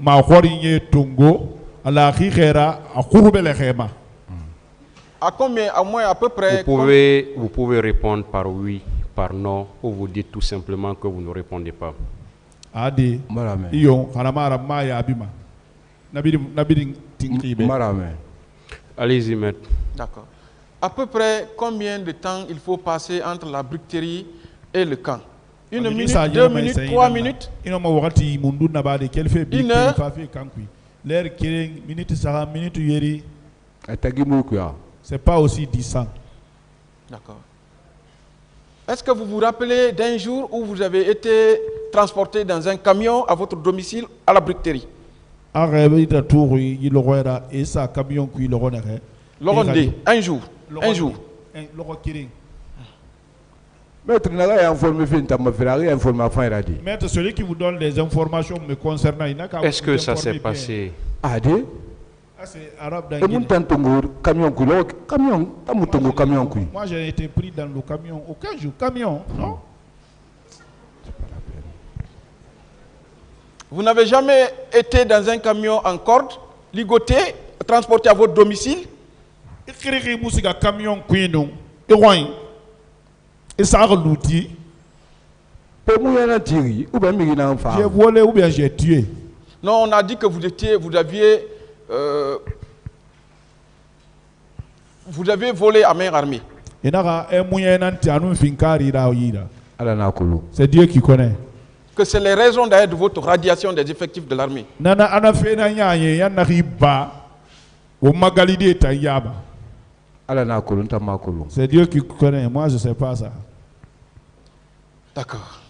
ma khorinye tongo ala khira akhurubele khema. À combien, à moins à peu près? Vous pouvez répondre par oui, par non, ou vous dites tout simplement que vous ne répondez pas. Adi, iyo haramara maya abima. Nabidi tinkibe. Allez-y, maître. D'accord. À peu près combien de temps il faut passer entre la bricterie et le camp? Une minute, 2 minutes, 3 minutes? Une heure? C'est pas aussi disant. D'accord. Est-ce que vous vous rappelez d'un jour où vous avez été transporté dans un camion à votre domicile à la bricterie? Un jour. Un jour. Maître, Maître, celui qui vous donne les informations me concernant, est-ce que ça s'est passé? Moi, j'ai été pris dans le camion. Aucun jour, camion, non? Vous n'avez jamais été dans un camion en corde, ligoté, transporté à votre domicile? Camion l'outil. J'ai volé ou bien j'ai tué? Non, on a dit que vous aviez volé à main armée. C'est Dieu qui connaît. Que c'est les raisons d'ailleurs de votre radiation des effectifs de l'armée. C'est Dieu qui connaît, moi je ne sais pas ça. D'accord.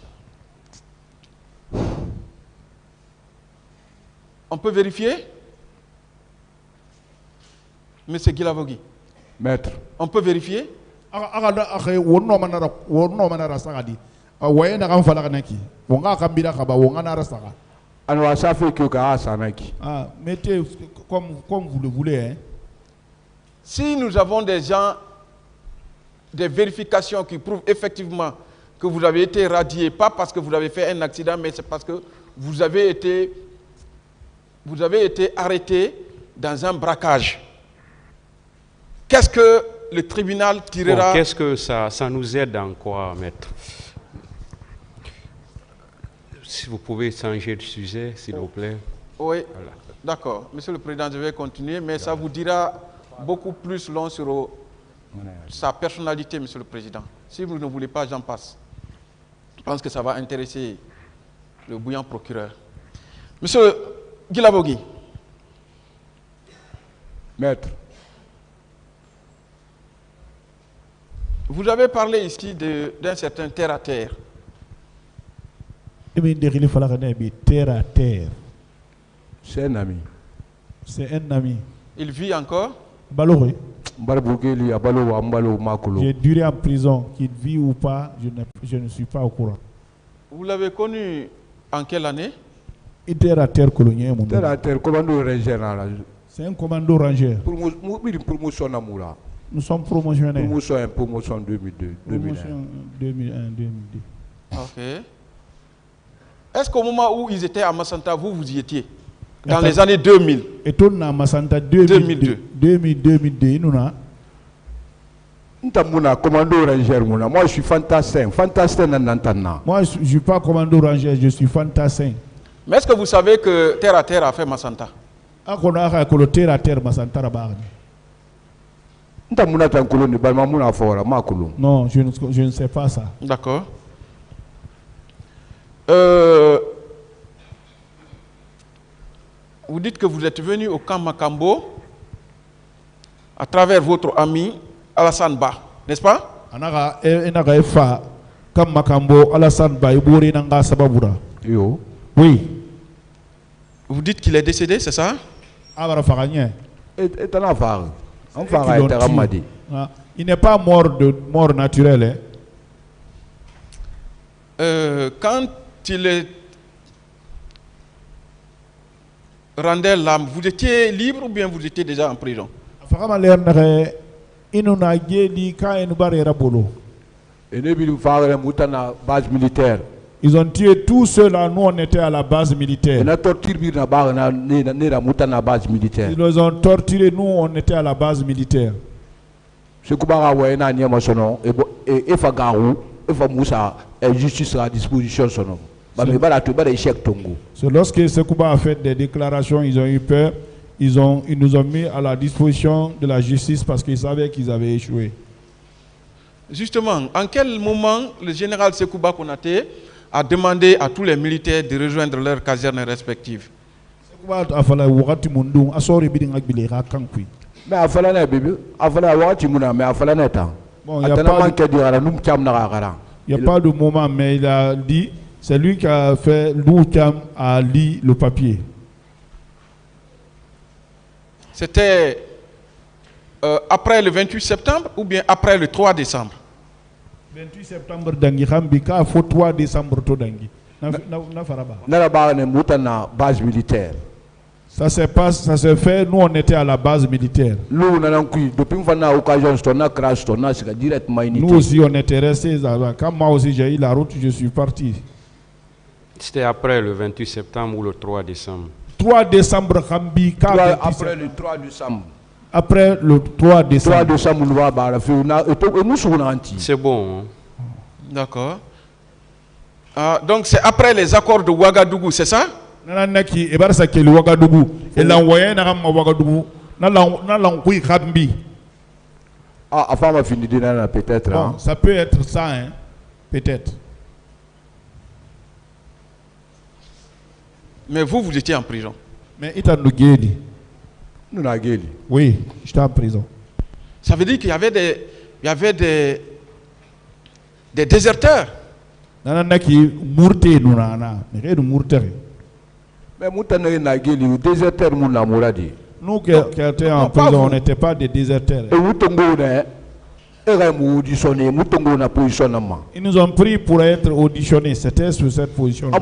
On peut vérifier? Monsieur Gilavogui. Maître. On peut vérifier? Mettez comme vous le voulez. Hein. Si nous avons des gens, des vérifications qui prouvent effectivement que vous avez été radié, pas parce que vous avez fait un accident, mais c'est parce que vous avez été arrêté dans un braquage. Qu'est-ce que le tribunal tirera? Qu'est-ce que ça nous aide en quoi, maître? Si vous pouvez changer de sujet, s'il vous plaît. Oui, voilà. D'accord. Monsieur le Président, je vais continuer, mais ça vous dira beaucoup plus long sur sa personnalité, Monsieur le Président. Si vous ne voulez pas, j'en passe. Je pense que ça va intéresser le bouillant procureur. Monsieur Gilavogui. Maître. Vous avez parlé ici d'un certain terre à terre. Terre à terre. C'est un ami. C'est un ami. Il vit encore? Baloré. J'ai duré en prison, qu'il vit ou pas, je ne suis pas au courant. Vous l'avez connu en quelle année? Il était à terre coloniale. C'est un commando rangeur. Nous sommes promotionnaires. Promotion 2002. Promotion 2001, 2002. Ok. Est-ce qu'au moment où ils étaient à Massanta, vous y étiez? Dans les années 2000. Et tout à Massanta 2002. 2002, nous avons. Moi, je suis fantassin. Moi, je ne suis pas commando ranger, je suis fantassin. Mais est-ce que vous savez que Terre à Terre a fait Massanta? Terre à Terre, Massanta non, je ne sais pas ça. D'accord. Vous dites que vous êtes venu au camp Makambo à travers votre ami Alassane Ba, n'est-ce pas? Oui. Vous dites qu'il est décédé, c'est ça? Il n'est pas mort de mort naturelle. Quand il est rendait l'âme, vous étiez libre ou bien vous étiez déjà en prison? Ils ont tué tous ceux-là, nous on était à la base militaire. Ils les ont torturés, nous on était à la base militaire. C'est lorsque Sekouba a fait des déclarations, ils ont eu peur, ils nous ont mis à la disposition de la justice parce qu'ils savaient qu'ils avaient échoué. Justement, en quel moment le général Sekouba Konaté a demandé à tous les militaires de rejoindre leurs casernes respectives? Il n'y a pas de moment, mais il a dit, c'est lui qui a fait, l'Outam a lu le papier. C'était après le 28 septembre ou bien après le 3 décembre? 28 septembre, il faut 3 décembre. Base militaire. Ça s'est fait, nous on était à la base militaire. Nous aussi on était restés. Quand moi aussi j'ai eu la route, je suis parti. C'était après le 28 septembre ou le 3 décembre? 3 décembre, après le 3 décembre. Après le 3 décembre. 3 décembre, c'est bon. Hein? D'accord. Donc c'est après les accords de Ouagadougou, c'est ça? Peut-être. Bon, ça peut être ça, hein? Peut-être. Mais vous étiez en prison. Mais il t'a dit. Oui, j'étais en prison. Ça veut dire qu'il y avait des déserteurs. Mais nous qui étions en prison, on n'était pas des déserteurs. Ils nous ont pris pour être auditionnés. C'était sur cette position. De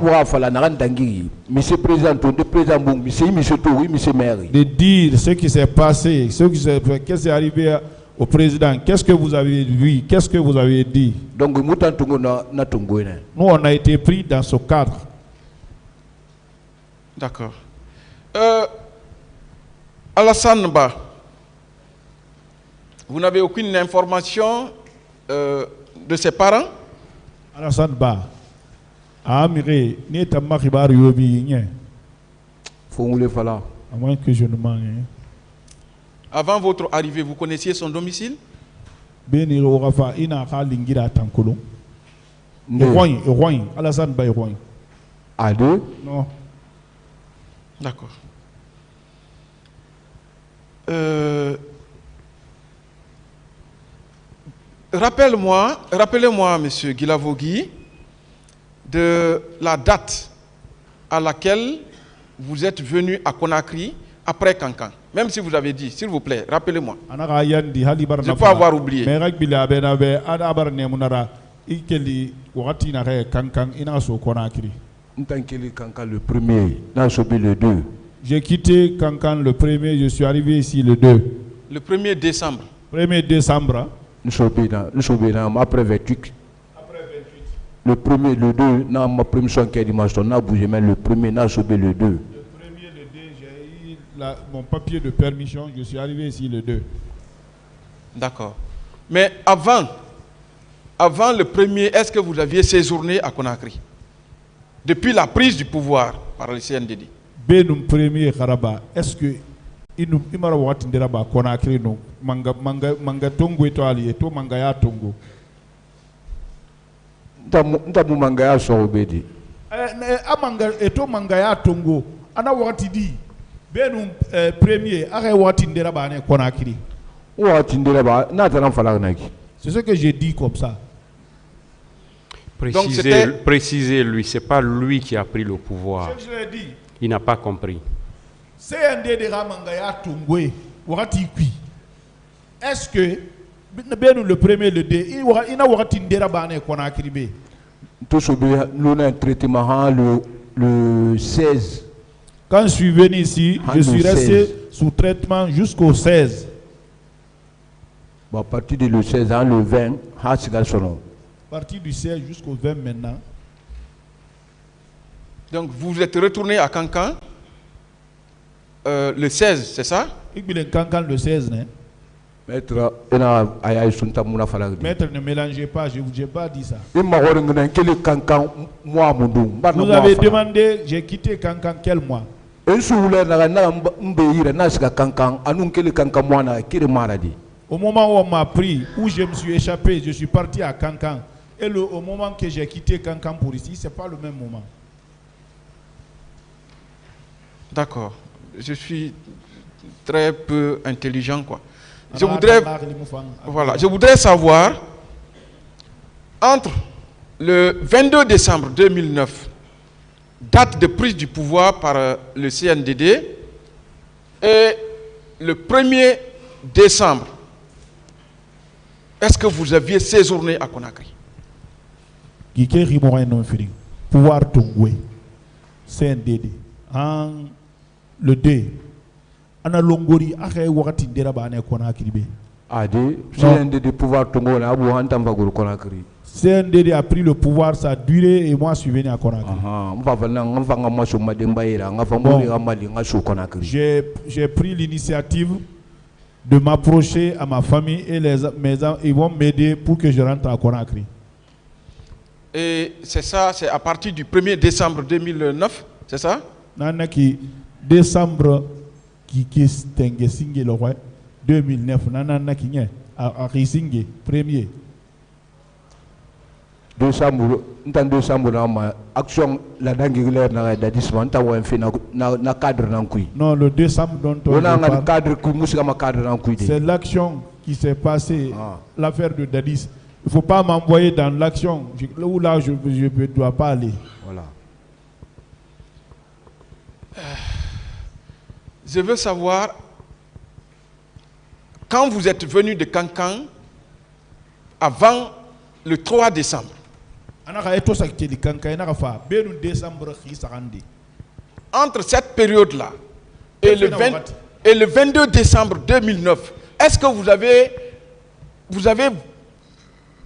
dire ce qui s'est passé, qu'est-ce qui est arrivé au président, qu'est-ce que vous avez vu, qu'est-ce que vous avez dit. Donc, nous, on a été pris dans ce cadre. D'accord. Alassane Ba, vous n'avez aucune information de ses parents? Alassane Ba, à moins que je ne manque. Avant votre arrivée, vous connaissiez son domicile? Alassane Ba est roi. À deux? Non. D'accord. Rappelez-moi, monsieur Guilavogui, de la date à laquelle vous êtes venu à Conakry après Kankan. Même si vous avez dit, s'il vous plaît, rappelez-moi. Je peux avoir oublié. Le premier, le 2. J'ai quitté Kankan le 1er, je suis arrivé ici le 2. Le 1er décembre. 1er décembre. Nous sommes après 28. Le 1er, le 2, n'a ma permission qui est dimanche, on a bougé, mais le 1er, n'a sauvé le 2. Le 1er, le 2, j'ai eu mon papier de permission, je suis arrivé ici le 2. D'accord. Mais avant le 1er, est-ce que vous aviez séjourné à Conakry? Depuis la prise du pouvoir par le CNDD. Benum 1er Karaba, est-ce que il m'a dit que Conakry non manga tongo étoile et to manga ya tongo. Ndamu manga ya so obedi. Amanga eto manga ya tongo. Ana wakati di benum 1er are wakati ndera ba ne Conakry. Wakati ndera ba na tana fala naki. C'est ce que j'ai dit comme ça. Précisez-lui, c'est pas lui qui a pris le pouvoir. Je l'ai dit. Il n'a pas compris. CNDD manga ya tongo wakati kui. Est-ce que le 1er, le 2, il n'a pas de temps Conakry. Nous avons un traitement le 16. Quand je suis venu ici, je suis resté sous traitement jusqu'au 16. Bon, à partir du 16, le 20, à partir du 16 jusqu'au 20 maintenant. Donc vous êtes retourné à Kankan le 16, c'est ça? Il est Kankan le 16, né? Maître, ne mélangez pas, je ne vous ai pas dit ça. Vous avez demandé, j'ai quitté Kankan quel mois? Au moment où on m'a pris, où je me suis échappé, je suis parti à Kankan. Et au moment que j'ai quitté Kankan pour ici, ce n'est pas le même moment. D'accord. Je suis très peu intelligent, quoi. Je voudrais savoir, entre le 22 décembre 2009, date de prise du pouvoir par le CNDD, et le 1er décembre, est-ce que vous aviez séjourné à Conakry? Pouvoir Tongwe, CNDD, le 2. Ana longori akay wakati ndera ba ne Conakry be. Ade CNDD pouvoir Tongo na abu hanta mbaguru Conakry. CNDD a pris le pouvoir, ça a duré et moi je suis venu à Conakry. J'ai pris l'initiative de m'approcher à ma famille et ils vont m'aider pour que je rentre à Conakry. Et c'est ça, c'est à partir du 1er décembre 2009, c'est ça? Nanaki décembre qui tengue singe le roi 2009 nanana kinye a risinge premier décembre na action la dangiler na dadisman ta wa fi na cadre nan kui. Non, le décembre dont on parle, cadre ku musika ma cadre nan kui. C'est l'action qui s'est passée, l'affaire de Dadis. Il faut pas m'envoyer dans l'action où là je ne dois pas aller. Voilà. Je veux savoir, quand vous êtes venu de Kankan avant le 3 décembre, entre cette période-là et le 22 décembre 2009, est-ce que vous avez